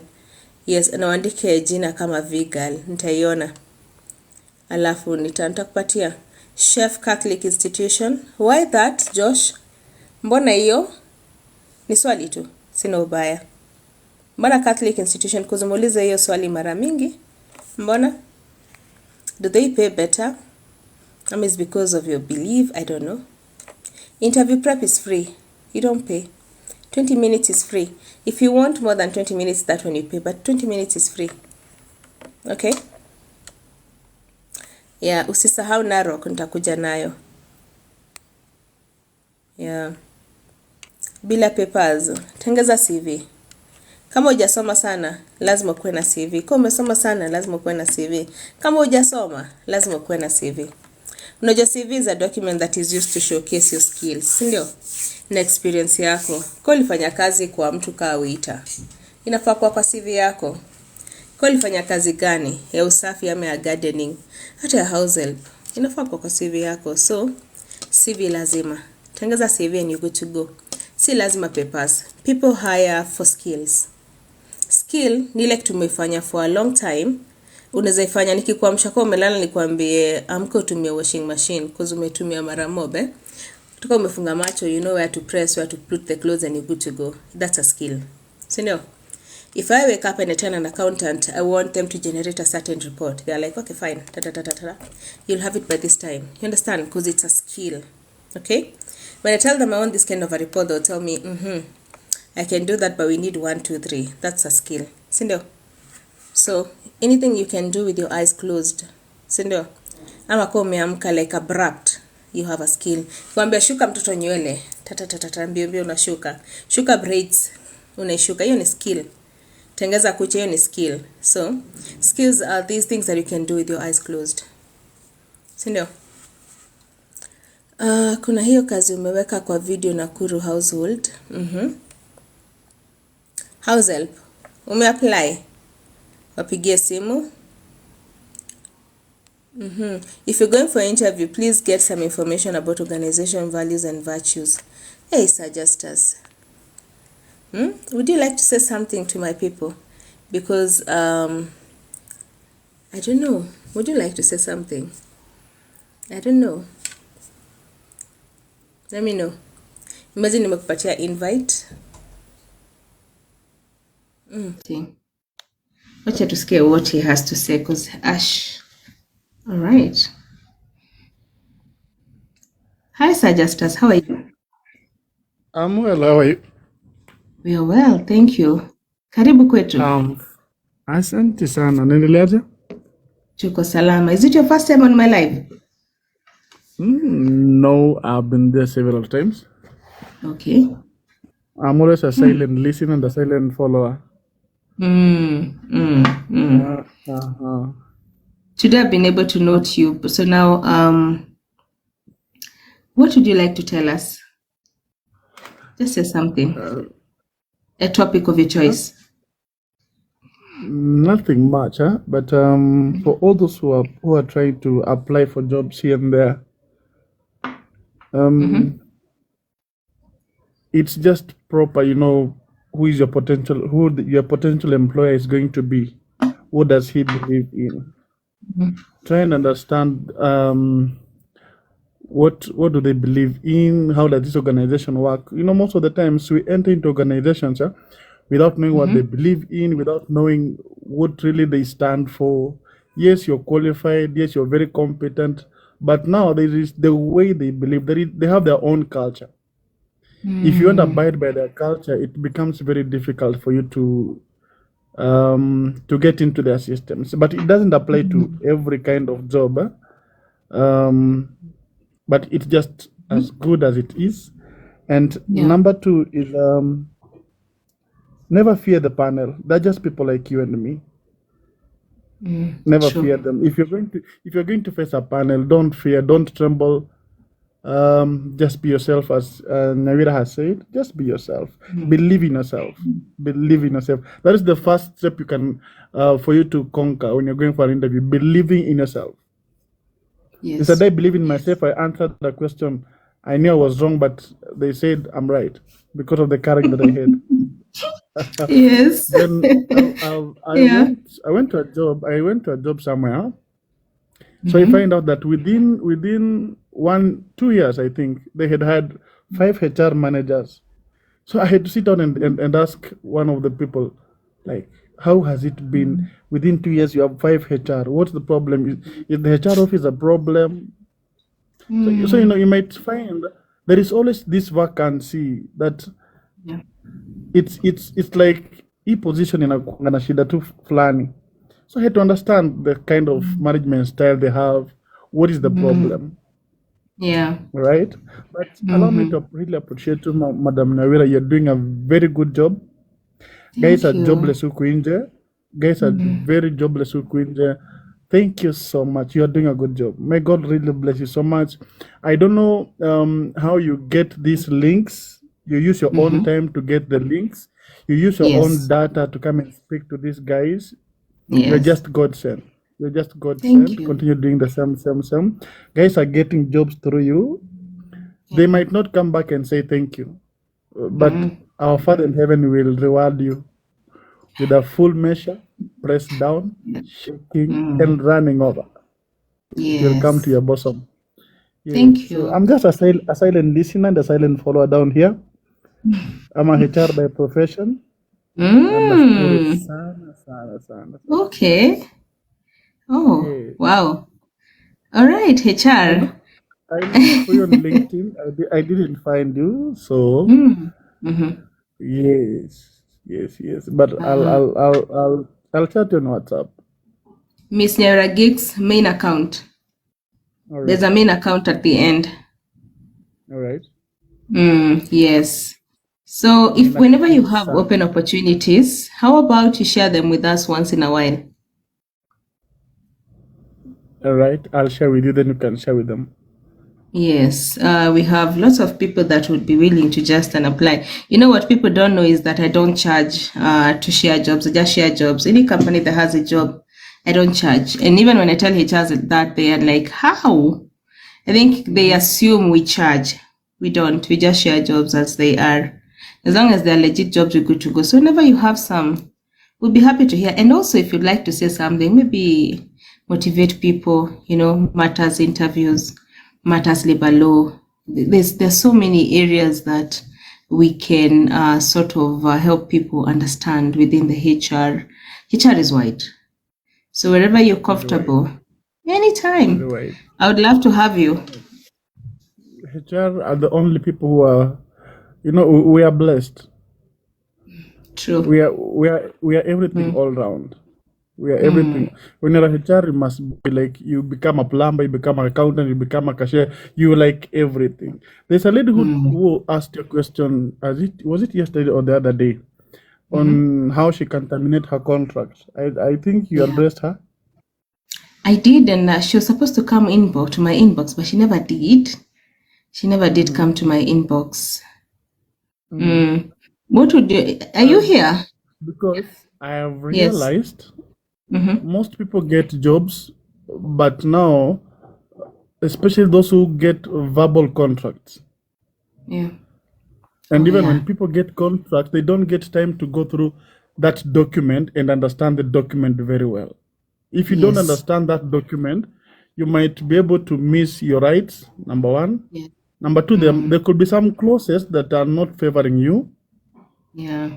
Yes, naandike jina kama Vigal. Nitaiona. Alafu nitakupatia. Chef Catholic Institution. Why that, Josh? Mbona hiyo? Ni swali tu. Sina ubaya. Mbona Catholic Institution? Kuzimuliza hiyo swali mara mingi. Mbona? Do they pay better? It's because of your belief. I don't know. Interview prep is free. You don't pay. 20 minutes is free. If you want more than 20 minutes, that one you pay. But 20 minutes is free. Okay? Yeah, usisahau Narok nitakuja nayo. Yeah. Bila papers, tengeza CV. Kama hujasoma sana, lazima kuwe na CV. Kama umesoma sana, lazima kuwe na CV. Kama hujasoma, lazima kuwe na CV. Unajua CV is a document that is used to showcase your skills, si ndio? Na experience yako. Kwa ulifanya kazi kwa mtu kaa waiter, inafaa kwa CV yako. Kwa ulifanya kazi gani? Ya usafi ama ya gardening, hata ya house help, inafaa kwa CV yako. So CV lazima. Tengeza CV and you good to go. Si lazima papers. People hire for skills. Skill ni ile kitu umefanya for a long time. Unaweza ifanya nikikuamsha kwa umelala nikwambie amka utumie washing machine because umetumia mara moja. Kutoka umefunga macho, you know where to press, where to put the clothes and you're good to go. That's a skill. So no. If I wake up and I tell an accountant, I want them to generate a certain report. They're like, okay, fine. You'll have it by this time. You understand? Because it's a skill. Okay? When I tell them I want this kind of a report, they'll tell me, I can do that, but we need 1, 2, 3. That's a skill. Sindio? So, anything you can do with your eyes closed. Sindio? Ama kwa umeamka like abrupt, you have a skill. Kwambia shuka mtoto nywele, mbio unashuka. Shuka braids, unaishuka. Hiyo ni skill. Tengeza kucha, hiyo ni skill. So, skills are these things that you can do with your eyes closed. Sindio? Kuna hiyo kazi umeweka kwa video Nakuru household. House help. Umeapply. Wapigie simu. If you're going for an interview, please get some information about organization values and virtues. Hey, suggesters. Would you like to say something to my people? Because, I don't know. Would you like to say something? I don't know. Let me know. Imagine nimekupatia invite. Wacha tusikie what he has to say, because Ash. All right. Hi, Suggesters. How are you? I'm well, how are you? We are well, thank you. Karibu kwetu. Asante sana. Naendeleaje? Chuko salama. Is it your first time on my live? No, I've been there several times. Okay. I'm always a silent listener and a silent follower. Today I've been able to note you. So now, what would you like to tell us? Just say something. A topic of your choice. Nothing much, but for all those who are trying to apply for jobs here and there, it's just proper, who is your your potential employer is going to be. What does he believe in? Try and understand what do they believe in, how does this organization work. Most of the times we enter into organizations without knowing what they believe in, without knowing what really they stand for. Yes, you're qualified, yes, you're very competent, but now there is the way they believe. They have their own culture. If you don't abide by their culture, it becomes very difficult for you to get into their systems. But it doesn't apply to every kind of job. But it's just as good as it is. And number 2 is never fear the panel. They're just people like you and me. Never fear them. If you're going to face a panel, don't fear, don't tremble. Just be yourself, as Nawira has said. Just be yourself. Believe in yourself. Believe in yourself. That is the first step you can for you to conquer when you're going for an interview. Believing in yourself. Yes. Instead, I believe in myself. I answered the question. I knew I was wrong, but they said I'm right because of the courage that I had. Yes. Then I went to a job. I went to a job somewhere. So I find out that within 1-2 years, I think they had 5 HR managers. So I had to sit down and ask one of the people, like, how has it been? Within 2 years, you have 5 HR. What's the problem? Is the HR office a problem? So you might find there is always this vacancy that it's like e position ina shida tu fulani. So I had to understand the kind of management style they have. What is the problem? Yeah. Right? But allow me to really appreciate you, Madam Nawira. You're doing a very good job. Guys are jobless huku nje. Guys are very jobless huku nje. Thank you so much. You are doing a good job. May God really bless you so much. I don't know how you get these links. You use your own Mm-hmm. time to get the links. You use your own Yes. data to come and speak to these guys. You're Yes. just God sent. You're just God Thank sent. you. Continue doing the same. Guys are getting jobs through you. They Yeah. might not come back and say thank you, but Mm-hmm. our Father in heaven will reward you with a full measure, pressed down, Yeah. shaking, Mm. and running over. It will come to Yes. your bosom. Thank Yes. So you. I'm just a silent listener and a silent follower down here. I'm a HR by profession. And nashukuru Mm. sana. Okay. Oh, Yes. wow. All right, I HR. look I looked for you on LinkedIn. I didn't find you. So Mm. Mm-hmm. yes. But Uh, I'll chat you on WhatsApp. Miss Nyara Gigs main account. All There's right. a main account at the end. All right. Yes. So if whenever you Ninashukuru have sana. open opportunities, how about you share them with us once in a while? All right. I'll share with you, then you can share with them. Yes, we have lots of people that would be willing to just and apply. You know what people don't know is that I don't charge to share jobs. I just share jobs. Any company that has a job, I don't charge. And even when I tell HRs that, they are like, "How?" I think they Mm-hmm. assume we charge. We don't. We just share jobs as they are. As long as they're legit jobs, we're good to go. So whenever you have some, we'll be happy to hear. And also, if you'd like to say something, maybe motivate people, matters interviews, matters labor law. There's so many areas that we can sort of help people understand within the HR. HR is wide. So wherever you're It's right. comfortable, It's anytime. right. I would love to have you. HR are the only people who are, we are blessed. True. We are everything Mm. all round. We are everything. Mm. When you're a HR, you must be like, you become a plumber, you become an accountant, you become a cashier. You like everything. There's a lady Mm. who asked a question. Was it yesterday or the other day Mm-hmm. on how she can terminate her contract? I think you Yeah. addressed her. I did, and she was supposed to come inbox to my inbox, but she never did. She never did Mm-hmm. come to my inbox. Mm-hmm. Mm. What would you? Are you Um, here? because I have Yes. realized Mm-hmm. most people get jobs, but now, especially those who get verbal contracts. Yeah. Oh And even yeah. when people get contracts, they don't get time to go through that document and understand the document very well. If you don't Yes. understand that document, you might be able to miss your rights, number one. Yeah. Number two, Mm. there could be some clauses that are not favoring you. Yeah.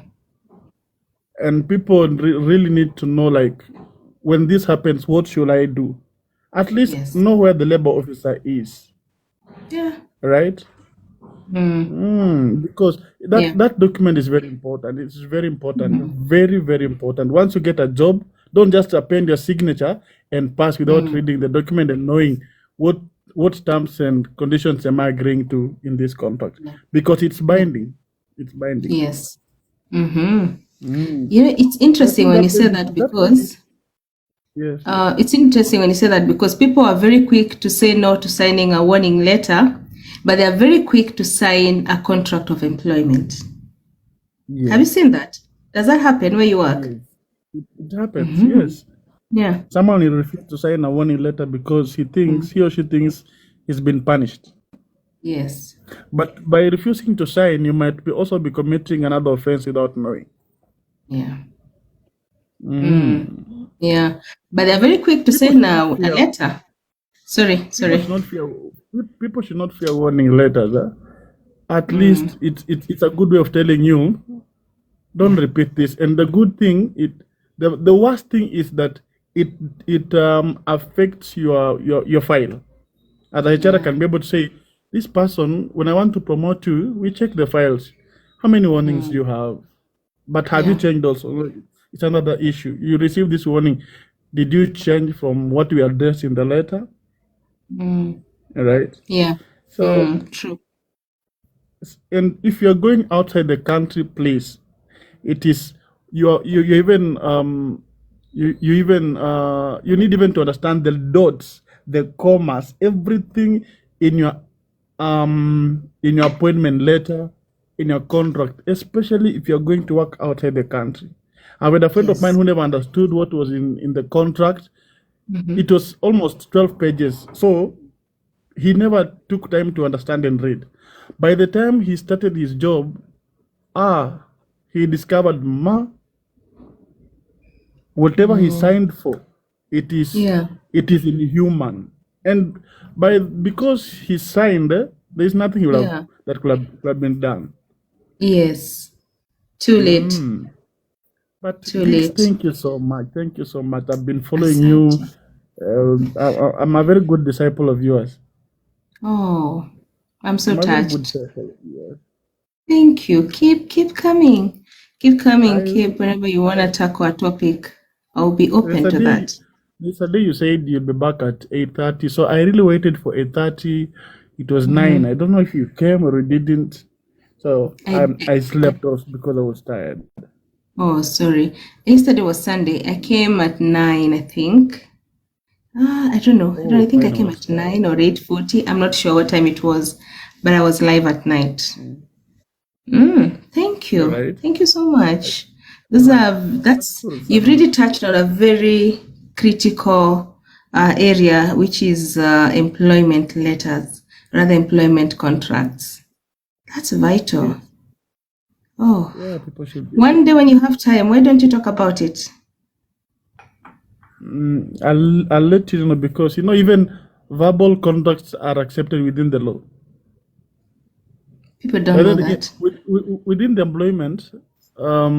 And people really need to know, like, when this happens, what should I do? At least Yes. know where the labor officer is, Yeah. right? Mm. Because Yeah. that document is very important. It's very important, Mm-hmm. very important. Once you get a job, don't just append your signature and pass without Mm. reading the document and knowing what terms and conditions am I agreeing to in this contract, Yeah. because it's Yeah. binding. It's binding. Yes. Mm-hmm. Mm. It's So I interesting think when you say that that lady, because yes. it's interesting when you say that because people are very quick to say no to signing a warning letter, but they are very quick to sign a contract of employment. Have you Yes. seen that? Does that happen where you work? Yes. It happens. Mm-hmm. Yes. Yeah. Someone will refuse to sign a warning letter because Mm. he or she thinks he's been punished. Yes. But by refusing to sign, you might also be committing another offense without knowing. Yeah. Mm. Mm. Yeah. But they're very quick to People say should not now a fear. letter. Sorry. People Sorry. should not fear. People should not fear warning letters. At least Mm. it's a good way of telling you, don't Yeah. repeat this. And the good thing, the worst thing is that it affects your file. As a HR, Yeah. can be able to say, this person, when I want to promote you, we check the files. How many warnings do Mm. you have? But have you Yeah. changed also? It's another issue. You received this warning. Did you change from what we addressed in the letter? Mm. Right? Yeah. So, Mm. True. and if you're going outside the country, please, it is, you even You even you need even to understand the dots, the commas, everything in your appointment letter, in your contract, especially if you're going to work outside the country. And with a friend of mine Yes. who never understood what was in the contract, Mm-hmm. it was almost 12 pages. So he never took time to understand and read. By the time he started his job, he discovered whatever he Oh, signed for, it is yeah. inhuman. And because he signed, there's nothing Yeah. that could have been done. Yes. Too late. Mm. But Too Gigs, late. thank you so much. Thank you so much. I've been following you. Asante. I'm a very good disciple of yours. Oh, I'm so I'm a very good touched. disciple of yours. Thank you. Keep coming. Keep coming. I, Keep whenever you want to tackle a topic. I'll be there's open a to day, that. there's a day you said you'll be back at 8:30. So I really waited for 8:30. It was 9. I Mm-hmm. don't know if you came or you didn't. So I, I I slept off because I was tired. oh sorry. Yesterday was Sunday. I came at 9, I think. I don't know. I don't. I Oh, think I mine came was at 9 or 8:40. I'm not sure what time it was, but I was live at night. Thank all you. right. Thank you so That's much. all Those right. are that's Nashukuru you've sana. really touched on a very critical area, which is employment letters, rather employment contracts. That's vital. Yes. Oh, Yeah, people should be. one day when you have time, why don't you talk about it? I'll let you know because even verbal contracts are accepted within the law. People don't But know then again, that. within the employment, a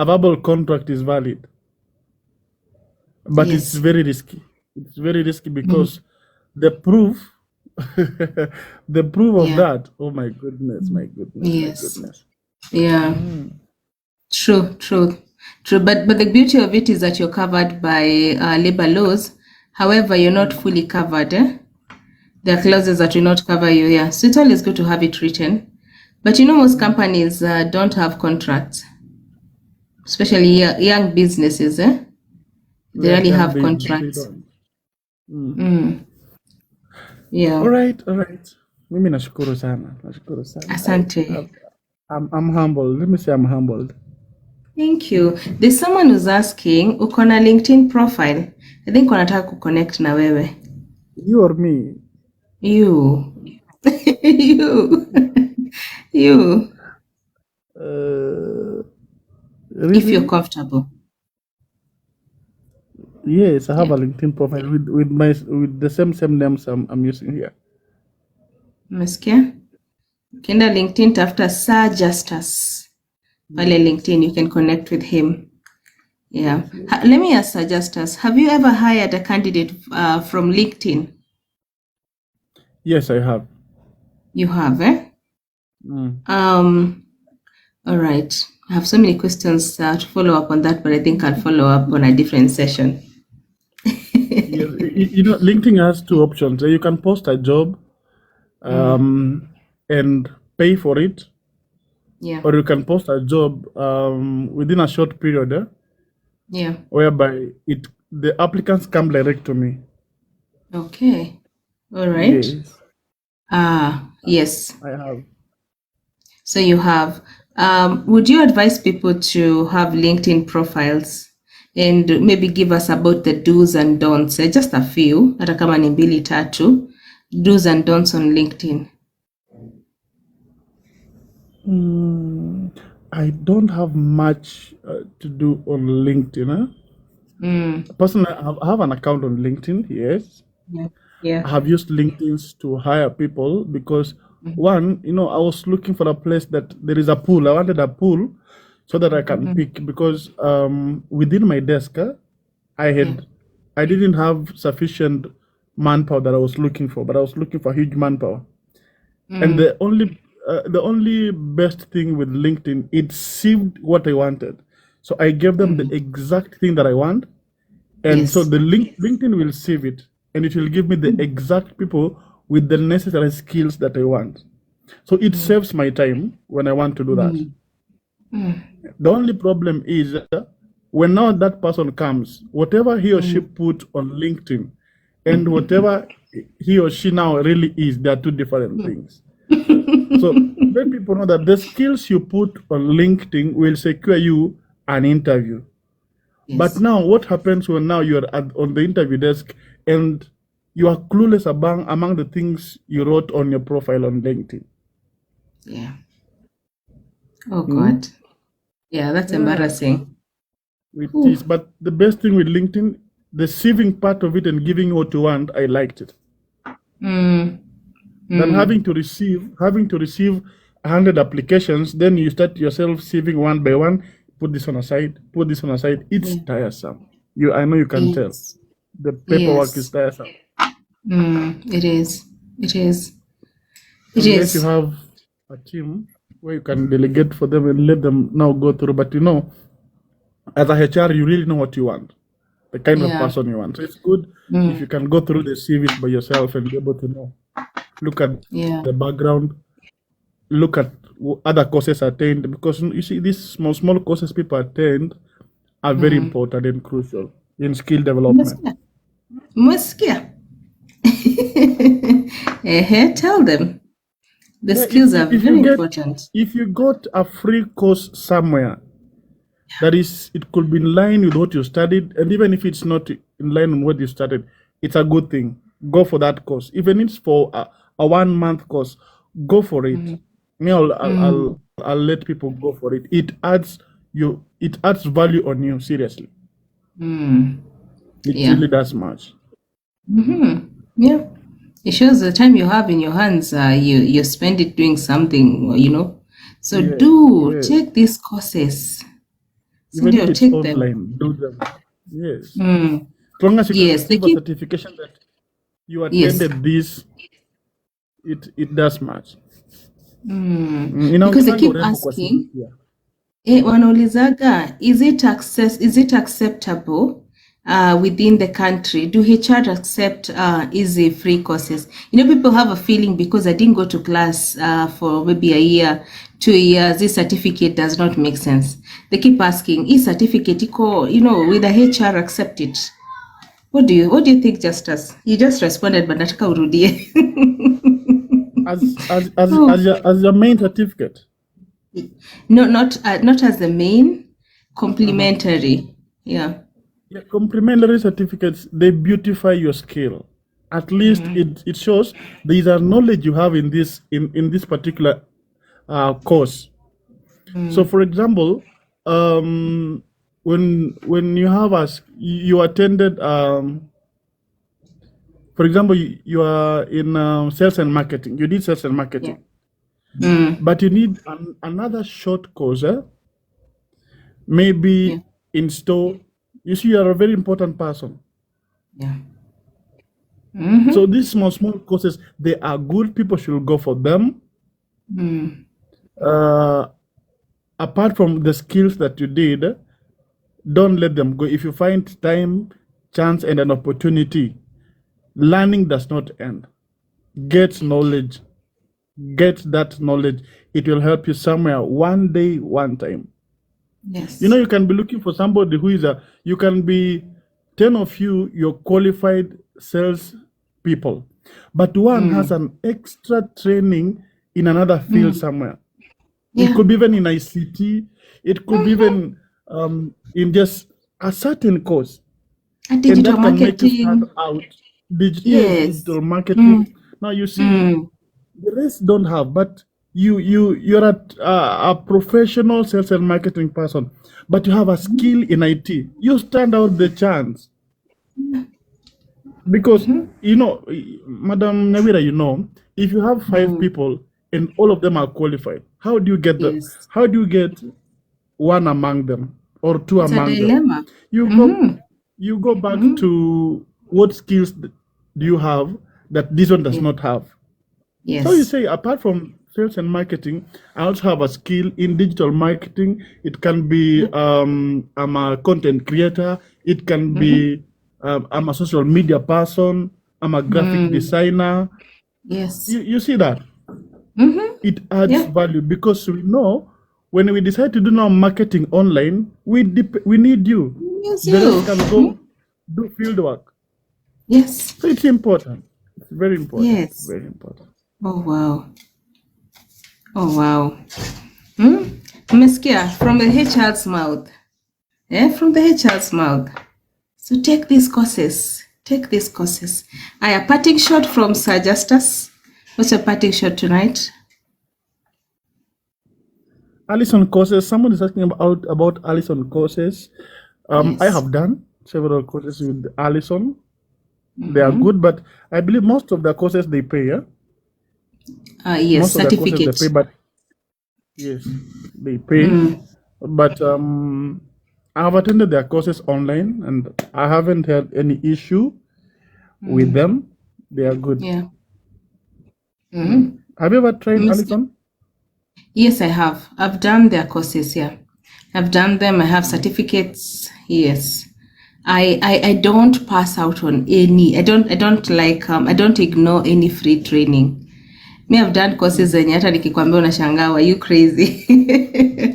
verbal contract is valid, but it's Yes. very risky. It's very risky Mm. because the proof, the proof of Yeah. that. Oh my goodness! My goodness! My Yes. goodness! Yeah. True, true, true. But the beauty of it is that you're covered by labor laws. However, you're not fully covered. There are clauses that will not cover you. Yeah, so it's always good to have it written. But most companies don't have contracts, especially young businesses. They Yeah, rarely young have they contracts. don't. Mm. Mm, All yeah. right, all right. Mimi nashukuru sana, nashukuru sana. Asante. I'm humbled. Let me say I'm humbled. Thank you. There's someone who's asking, uko na LinkedIn profile? I think wanataka kuconnect na wewe. You or me? You. You. You. Uh, If you're really? comfortable. Yes, I have Yeah. a LinkedIn profile with the same names I'm using here. Umesikia? Ukienda LinkedIn tafuta Sir Justus. Pale Yes, LinkedIn you can connect with him. Yeah. yes, yes. Let me ask Sir Justus, have you ever hired a candidate from LinkedIn? Yes, I have. You have, eh? Mm. All right. I have so many questions to follow up on that, but I think I'll follow up on a different session. Yes, LinkedIn has two options. You can post a job and pay for it, Yeah. or you can post a job within a short period, Yeah. whereby the applicants come direct to me. Okay. All right. Yes, Yes. I have. So you have. Would you advise people to have LinkedIn profiles and maybe give us about the do's and don'ts? Just a few, hata kama ni mbili tatu, do's and don'ts on LinkedIn. I don't have much to do on LinkedIn. Personally, I have an account on LinkedIn, yes. Yeah. I Yeah. have used LinkedIn to hire people because one, I was looking for a place that there is a pool. I wanted a pool so that I can pick because within my desk, Yeah. I didn't have sufficient manpower that I was looking for, but I was looking for huge manpower. And the only best thing with LinkedIn, it saved what I wanted. So I gave them the exact thing that I want, and so Yes. the LinkedIn will save it, and it will give me the exact people with the necessary skills that I want. So it saves my time when I want to do that. The only problem is when now that person comes, whatever he or she put on LinkedIn and whatever he or she now really is, they are two different things. So let people know that the skills you put on LinkedIn will secure you an interview. Yes. But now what happens when now you're on the interview desk and you are clueless among the things you wrote on your profile on LinkedIn? Yeah. Oh God. Yeah, that's embarrassing. It is, but the best thing with LinkedIn, the saving part of it and giving what you want, I liked it. Than having to receive 100 applications, then you start yourself saving one by one. Put this on aside. Put this on aside. It's tiresome. I know you can tell. Yes. The paperwork Yes. is tiresome. It is. It is. It Unless you is. have a team where you can delegate for them and let them now go through. But as a HR, you really know what you want, the kind of Yeah. person you want. So it's good if you can go through the CVs by yourself and be able to know. Look at Yeah. the background, look at other courses attained, because you see these small courses people attend are very important and crucial in skill development. Muskia. Tell them. The Yeah, skills are if very you get important. if you got a free course somewhere that it could be in line with what you studied, and even if it's not in line with what you studied, it's a good thing. Go for that course, even if it's for a 1 month course. Go for it. Me, I'll let people go for it. It adds value on you, seriously. It Yeah. really does much. Yeah. It shows the time you have in your hands, you spend it doing something, So Yes. take these courses. Even if Sindio, it's take them. online, do them. Yes. As long as you can Yes, they receive a keep. certification that you Yes. attended this, it does much. Because they keep asking, wanaulizaga, is it acceptable within the country? Do HR accept easy free courses? People have a feeling because I didn't go to class for maybe a year, 2 years, this certificate does not make sense. They keep asking, is certificate iko, will the HR accept it? What do you think, Justus? You just responded, but nataka urudie. as your main certificate. No, not as the main, complementary. Yeah. Complementary certificates, they beautify your skill. At least it shows there is a knowledge you have in this particular course. So, for example, when you have you attended, for example, you are in sales and marketing. You did sales and marketing, but you need another short course. Maybe in store. You see, you are a very important person. Yeah. So these small courses, they are good. People should go for them. Apart from the skills that you did, don't let them go. If you find time, chance, and an opportunity, learning does not end. Get knowledge. Get that knowledge. It will help you somewhere, one day, one time. Yes. You can be looking for somebody who is you can be 10 of you're qualified sales people, but one has an extra training in another field somewhere. Yeah. It could be even in ICT, it could be even in just a certain course. And digital and that marketing. can make you stand out. Yes. Digital marketing. Now you see, the rest don't have, but you're a professional sales and marketing person, but you have a skill in IT. You stand out the chance. Because Madam Nawira, if you have 5 people and all of them are qualified, how do you get one among them or two It's among a dilemma. them? You go back to what skills do you have that this one does not have. Yes. So you say, apart from sales and marketing, I also have a skill in digital marketing. It can be I'm a content creator. It can be I'm a social media person. I'm a graphic designer. Yes. You see that? It adds value because we know when we decide to do now marketing online, we need you. Yes, The rest you. can go do field work. Yes. So it's important. It's very important. Yes. Very important. Oh, wow. Oh, wow. Umesikia? From the HR's mouth. From the HR's mouth. So take these courses. Take these courses. A parting shot from Sir Justus. What's your parting shot tonight? Allison courses. Someone is asking about Allison courses. I Yes. have done several courses with Allison. They are good, but I believe most of the courses they pay. Yeah, Yes, most of the courses certificate. they pay, but yes, they pay. But I have attended their courses online, and I haven't had any issue with them. They are good. Yeah. Have you ever tried Miss- Allison? Yes, I have. I've done their courses, yeah. I've done them. I have certificates. Yes. I don't pass out on any. I don't ignore any free training. Me, I've done courses zenye hata nikikwambia unashangaa, are you crazy?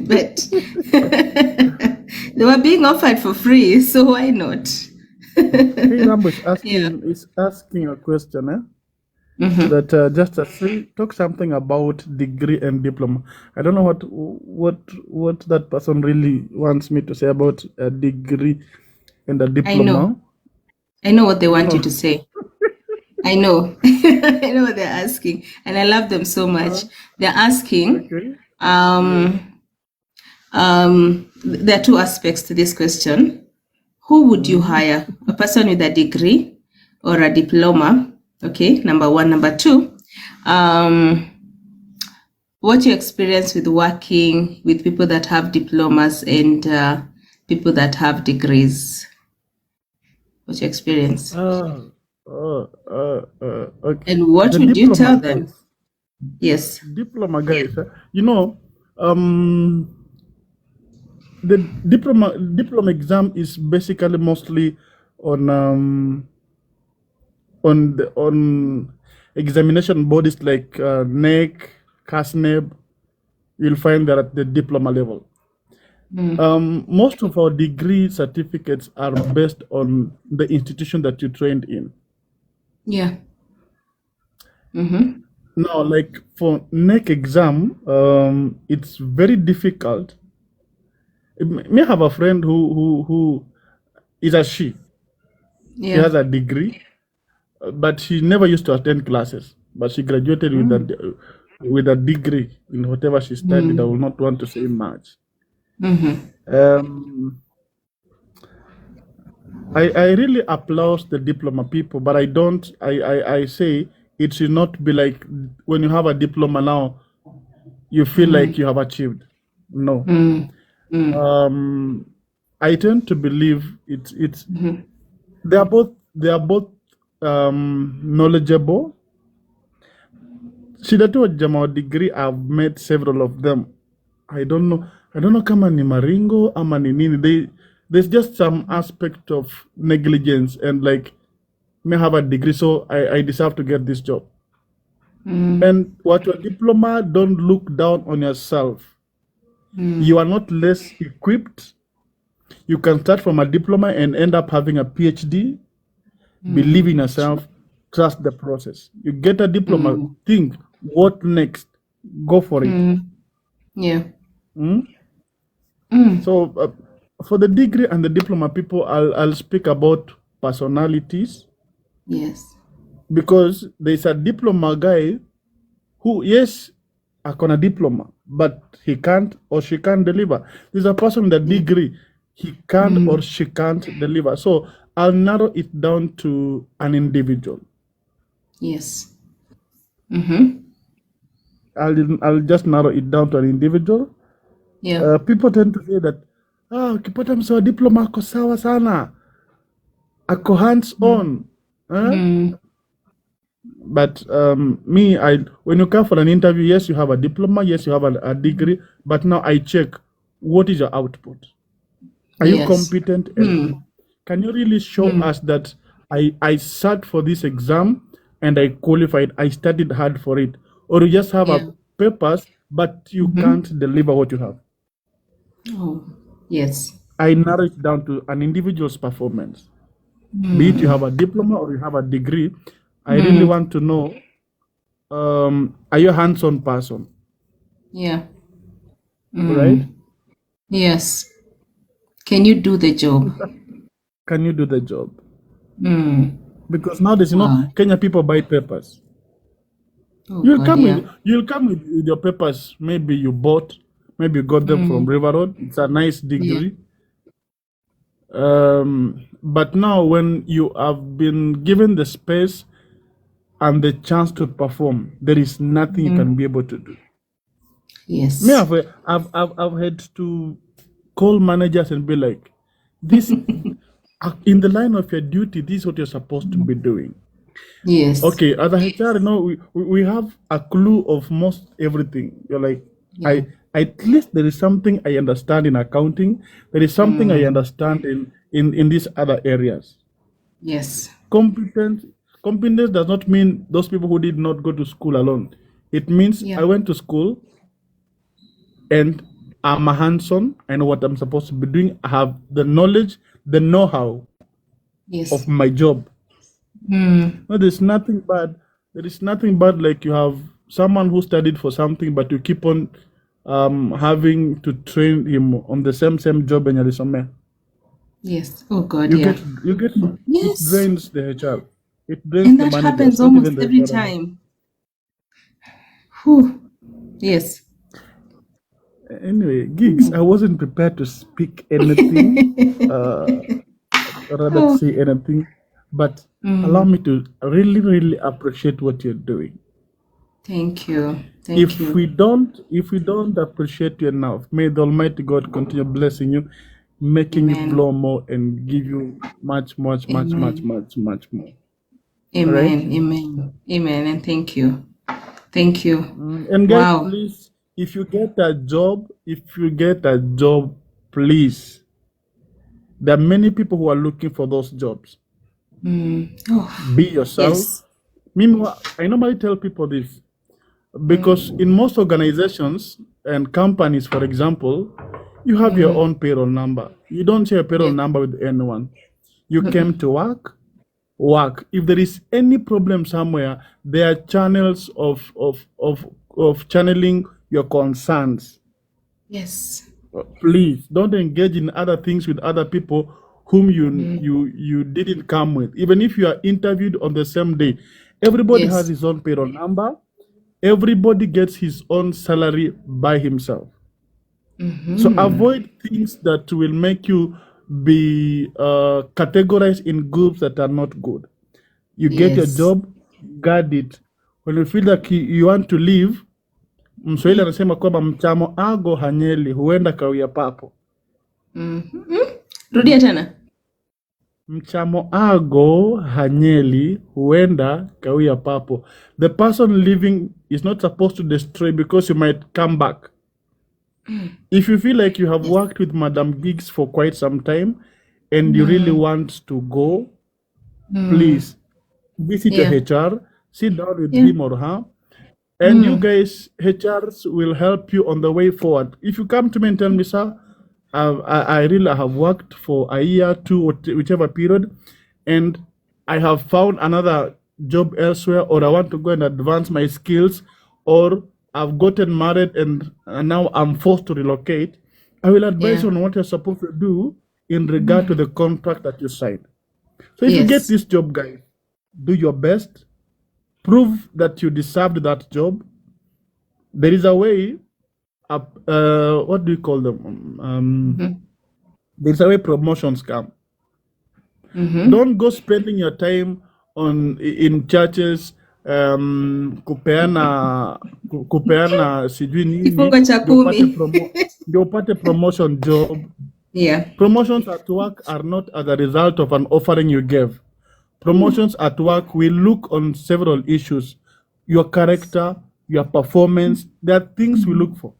But they were being offered for free, so why not? Hey, Rambo is Yeah. asking a question. That just talk something about degree and diploma. I don't know what that person really wants me to say about a degree and a diploma. I know what they want you to say. I know. I know what they're asking. And I love them so much. They're asking, Okay. there are two aspects to this question. Who would you hire? A person with a degree or a diploma? Okay, number one. Number two, what's your experience with working with people that have diplomas and people that have degrees? What's your experience? Okay. And what The would you tell diploma them? guys. Yes. Diploma guys. The diploma exam is basically mostly on examination bodies like NEC, CASNEB. You'll find that at the diploma level. Most of our degree certificates are based on the institution that you trained in. Yeah. Now, like for NEC exam, it's very difficult. May have a friend who is a she. She Yeah. has a degree, but she never used to attend classes. But she graduated with a degree in whatever she studied. I will not want to say much. I really applaud the diploma people, but I say it should not be like when you have a diploma now, you feel like you have achieved. No. I tend to believe it's they are both knowledgeable. Shida tu wa jamaa degree, I've met several of them. I don't know kama ni maringo ama ni nini. There's just some aspect of negligence and like, may have a degree, so I deserve to get this job. And what your diploma, don't look down on yourself. You are not less equipped. You can start from a diploma and end up having a PhD. Believe in yourself. Trust the process. You get a diploma. Think, what next? Go for it. Yeah. So for the degree and the diploma people, I'll speak about personalities, Yes. because there's a diploma guy who, yes, akona diploma, but he can't or she can't deliver. There's a person with a degree, he can't or she can't deliver. So I'll narrow it down to an individual. Yes. I'll just narrow it down to an individual. Yeah. People tend to say that, ukipata msewa diploma ako sawa sana, ako hands on. But me, when you come for an interview, yes, you have a diploma, yes, you have a degree, but now I check, what is your output? Are you Yes. competent? And can you really show us that I sat for this exam and I qualified, I studied hard for it? Or you just have Yeah. a papers, but you can't deliver what you have? Oh, yes. I narrow it down to an individual's performance. Be it you have a diploma or you have a degree, I really want to know, are you a hands-on person, Yeah. right? Yes. Can you do the job? Can you do the job? Mm. Because nowadays, Wow. Kenya people buy papers. Oh God, yeah. You'll come with your papers. Maybe you bought, maybe you got them from River Road. It's a nice Yeah. degree. But now when you have been given the space and the chance to perform, there is nothing you can be able to do. Me, Yes. I've had to call managers and be like, this in the line of your duty, this is what you're supposed to be doing. Yes. Okay, as a HR, we have a clue of most everything. You're like, Yeah. at least there is something I understand in accounting. There is something I understand in these other areas. Yes. Competence does not mean those people who did not go to school alone. It means Yeah. I went to school and I'm a hands-on. I know what I'm supposed to be doing. I have the knowledge, the know-how Yes. of my job. No, there's nothing bad. There is nothing bad like you have someone who studied for something, but you keep on having to train him on the same job and somewhere. Yes. Oh God, You yeah. get it Yes. drains the HR. It drains And the that managers, happens not almost even the every HR. time. Whew. Yes. Anyway, gigs, I wasn't prepared to speak anything, rather to Oh. say anything, but allow me to really, really appreciate what you're doing. Thank you. Thank If you. we don't appreciate you enough, may the Almighty God continue blessing you, making you Amen. blow more and give you much, much, much, much, Amen. much, much more. Amen. Right? Amen. Amen. And thank you. Thank you. And guys, Wow. please, if you get a job, please. There are many people who are looking for those jobs. Oh, Be yourself. yes. Meanwhile, I normally tell people this because in most organizations and companies, for example, you have your own payroll number. You don't share a payroll Yes. number with anyone. You came to work. If there is any problem somewhere, there are channels of channeling your concerns. Yes. Please don't engage in other things with other people whom you didn't come with. Even if you are interviewed on the same day, everybody has Yes. his own payroll number. Everybody gets his own salary by himself. So avoid things that will make you be categorized in groups that are not good. You get your Yes. job, guard it. When you feel like you want to leave, Mswahili anasema kwamba mchamo ago hanyeli huenda kawia papo. Rudia tena. Mchamo ago hanyeli huenda kawia papo. The person leaving is not supposed to destroy because you might come back. If you feel like you have worked with Madam Gigs for quite some time and you really want to go, please visit your HR, sit down with him or her, and you guys, HRs will help you on the way forward. If you come to me and tell me, sir, I really have worked for a year, two, whichever period, and I have found another job elsewhere, or I want to go and advance my skills, or I've gotten married and now I'm forced to relocate, I will advise you on what you're supposed to do in regard to the contract that you signed. So if you get Yes. this job, guys, do your best, prove that you deserved that job. There is a way what do you call them? There's a way promotions come. Don't go spending your time in churches kupeana sijui nini Kifungo cha kumi. ndio upate promotion job. Yeah. Promotions at work are not as a result of an offering you gave. Promotions at work will look on several issues: your character, your performance. There are things we look for.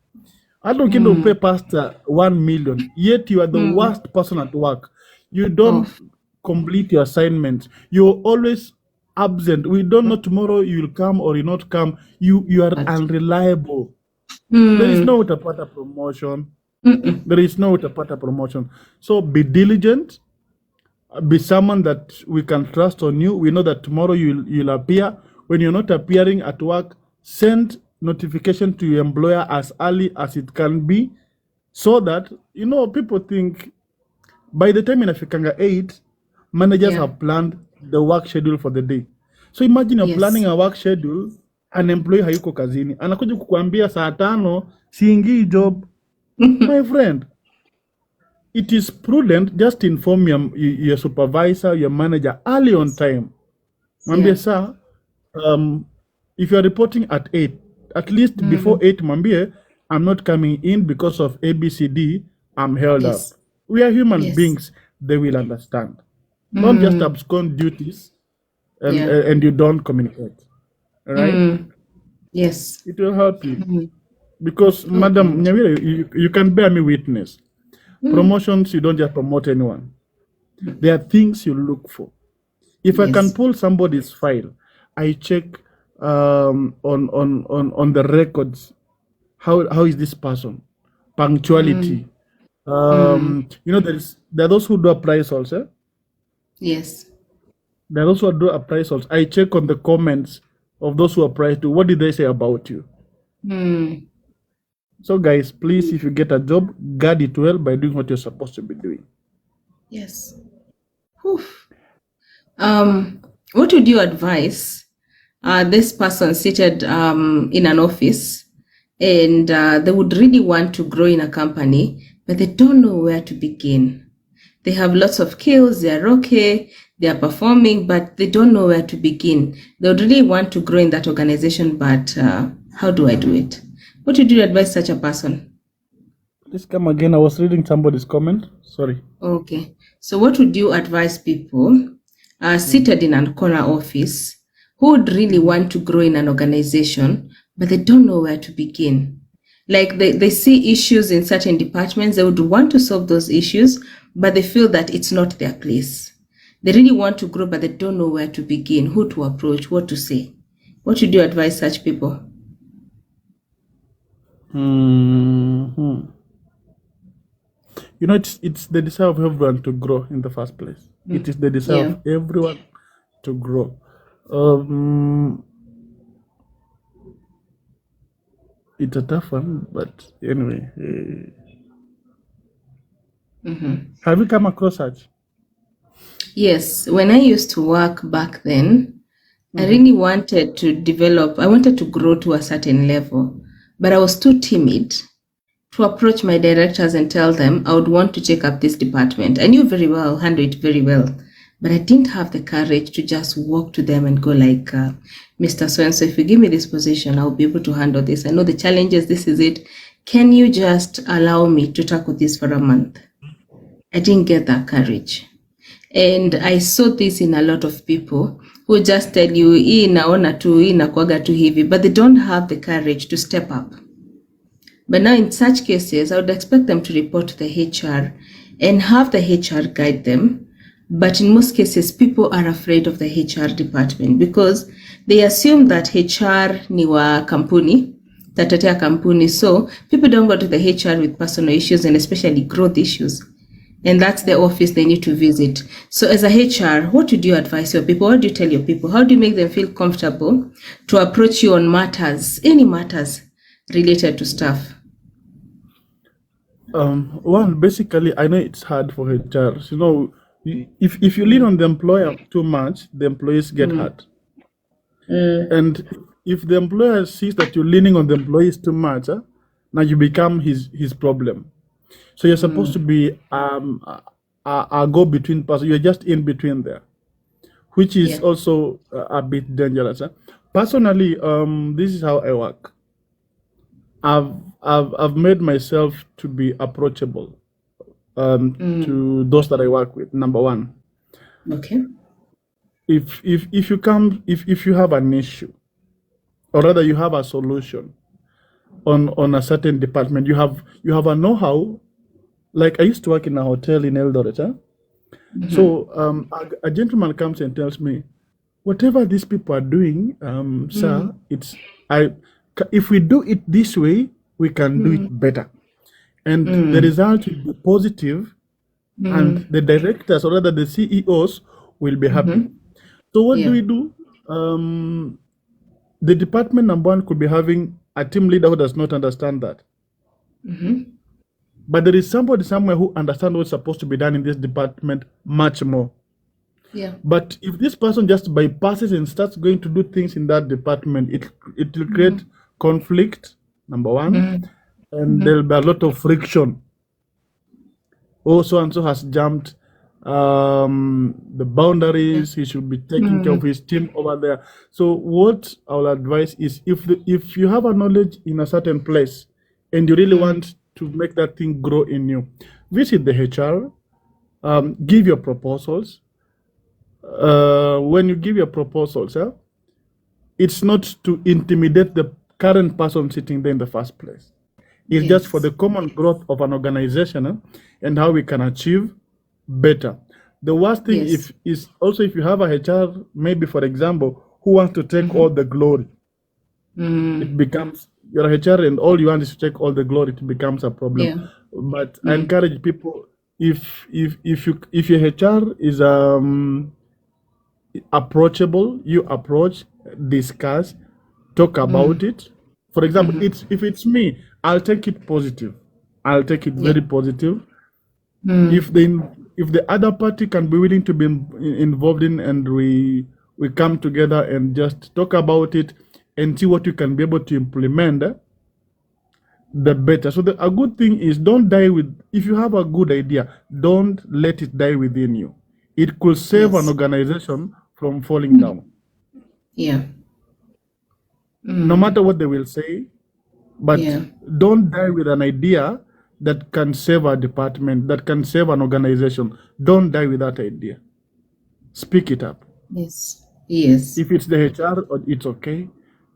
I don't get to pay past 1 million, yet you are the worst person at work. You don't Oh. complete your assignments. You're always absent. We don't know tomorrow you will come or you not come. You are unreliable. There is no way to put a promotion. There is no utapata promotion. So be diligent, be someone that we can trust on you. We know that tomorrow you'll appear. When you're not appearing at work, send notification to your employer as early as it can be, so that people think by the time inafikanga 8, managers Yeah. have planned the work schedule for the day. So imagine you're Yes. planning a work schedule, an employee hayuko kazini, anakuja kukuambia saa 5 siingii job. My friend, it is prudent, just inform your supervisor, your manager early on time. Mwambie, Yeah. sir, if you are reporting at 8, at least before 8, mwambie, I'm not coming in because of ABCD, I'm held Yes. up. We are human Yes. beings, they will understand. Don't just abscond duties and, Yeah. and you don't communicate. All right? Yes. It will help you. Because, Madam Nyawira, you can bear me witness. Promotions, you don't just promote anyone. There are things you look for. If I can Yes. pull somebody's file, I check on the records. How is this person? Punctuality. There are those who do appraisals. Yes. There are those who do appraisals. I check on the comments of those who appraised to. What did they say about you? So, guys, please, if you get a job, guard it well by doing what you're supposed to be doing. Yes. Whew. What would you advise this person seated in an office, and they would really want to grow in a company, but they don't know where to begin? They have lots of skills, they are okay, they are performing, but they don't know where to begin. They would really want to grow in that organization, but how do I do it? What would you advise such a person? Please come again. I was reading somebody's comment. Sorry. Okay. So what would you advise people seated in a corner office who would really want to grow in an organization, but they don't know where to begin? Like they see issues in certain departments, they would want to solve those issues, but they feel that it's not their place. They really want to grow, but they don't know where to begin, who to approach, what to say. What would you advise such people? It's the desire of everyone to grow in the first place. It is the desire of everyone to grow. It's a tough one, but anyway. Have you come across such? Yes, when I used to work back then, I really wanted to develop, I wanted to grow to a certain level, but I was too timid to approach my directors and tell them I would want to check up this department. I knew very well, I'll handle it very well, but I didn't have the courage to just walk to them and go like, Mr. So-and-so, if you give me this position, I'll be able to handle this. I know the challenges, this is it. Can you just allow me to tackle this for a month? I didn't get that courage. And I saw this in a lot of people who just tell you, hii naona tu, hii nakuaga tu hivi, but they don't have the courage to step up. But now in such cases, I would expect them to report to the HR and have the HR guide them. But in most cases, people are afraid of the HR department because they assume that HR ni wa kampuni, tatetea kampuni. So people don't go to the HR with personal issues and especially growth issues. And that's the office they need to visit. So as a HR, what would you advise your people? What do you tell your people? How do you make them feel comfortable to approach you on matters, any matters related to staff? Well, basically, I know it's hard for HRs. If you lean on the employer too much, the employees get hurt. And if the employer sees that you're leaning on the employees too much, now you become his problem. So you're supposed to be a go-between person. You're just in between there, which is also a bit dangerous. Personally, this is how I work. I've made myself to be approachable to those that I work with. Number one, Okay. if you have an issue, or rather you have a solution on a certain department, you have a know-how. Like I used to work in a hotel in Eldoret. So a gentleman comes and tells me, whatever these people are doing, sir, if we do it this way, we can do it better. and the result will be positive, and the directors, or rather the CEOs, will be happy. So what do Yeah. we do? The department number one could be having a team leader who does not understand that. But there is somebody somewhere who understands what's supposed to be done in this department much more. Yeah. But if this person just bypasses and starts going to do things in that department, it will create conflict, number one, and there will be a lot of friction. Oh, so and so has jumped the boundaries. He should be taking care of his team over there. So what I will advise is, if you have a knowledge in a certain place and you really want to make that thing grow in you, visit the HR, give your proposals. When you give your proposals, it's not to intimidate the current person sitting there in the first place. It's just for the common growth of an organization, and how we can achieve better. The worst thing is also if you have a HR, maybe for example, who wants to take all the glory, it becomes, you're a HR and all you want is to take all the glory, it becomes a problem. But I encourage people, if your HR is approachable, you approach, discuss, talk about it. For example, if it's me, I'll take it positive. I'll take it very positive. If the other party can be willing to be involved in, and we come together and just talk about it and see what you can be able to implement, the better. So a good thing is, don't die with, if you have a good idea, don't let it die within you. It could save an organization from falling down. Yeah. No matter what they will say, but don't die with an idea that can save a department, that can save an organization. Don't die with that idea. Speak it up. Yes. Yes. If it's the HR, it's okay.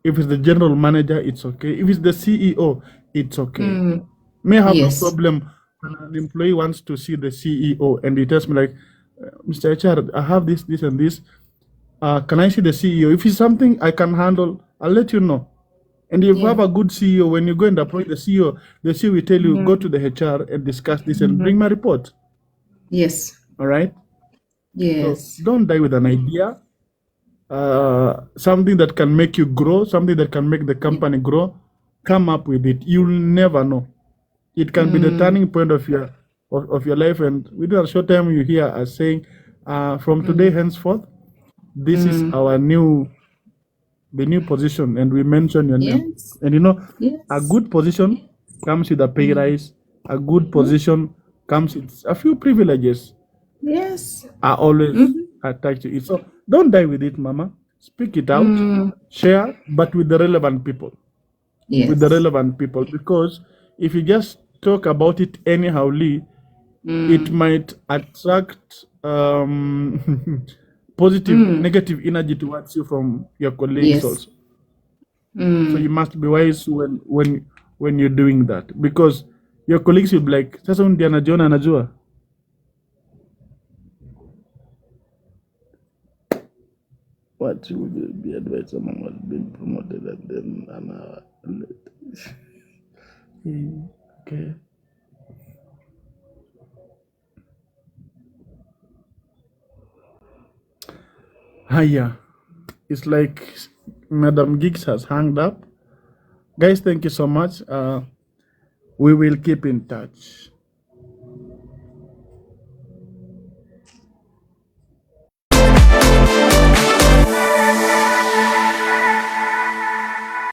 If it's the general manager, it's okay. If it's the CEO, it's okay. May have no problem when an employee wants to see the CEO and he tells me like, Mr. HR, I have this, this, and this. Can I see the CEO? If it's something I can handle, I'll let you know. And if you have a good CEO, when you go and approach the CEO will tell you, go to the HR and discuss this and bring my report. Yes. All right? Yes. So don't die with an idea. Something that can make you grow, something that can make the company grow, come up with it. You'll never know. It can be the turning point of your life, and within a short time you hear us saying, from today henceforth, this is our new position, and we mention your name. And a good position comes with a pay rise. A good position comes with a few privileges. Are always attached to it. So don't die with it, Mama. Speak it out, share, but with the relevant people. With the relevant people, because if you just talk about it anyhowly, it might attract positive, negative energy towards you from your colleagues also. So you must be wise when you're doing that, because your colleagues will be like, sasa huyu ndiye anajiona anajua. What would be advised someone who has been promoted and then okay. Hiya. It's like Madam Giggs has hung up. Guys, thank you so much. We will keep in touch.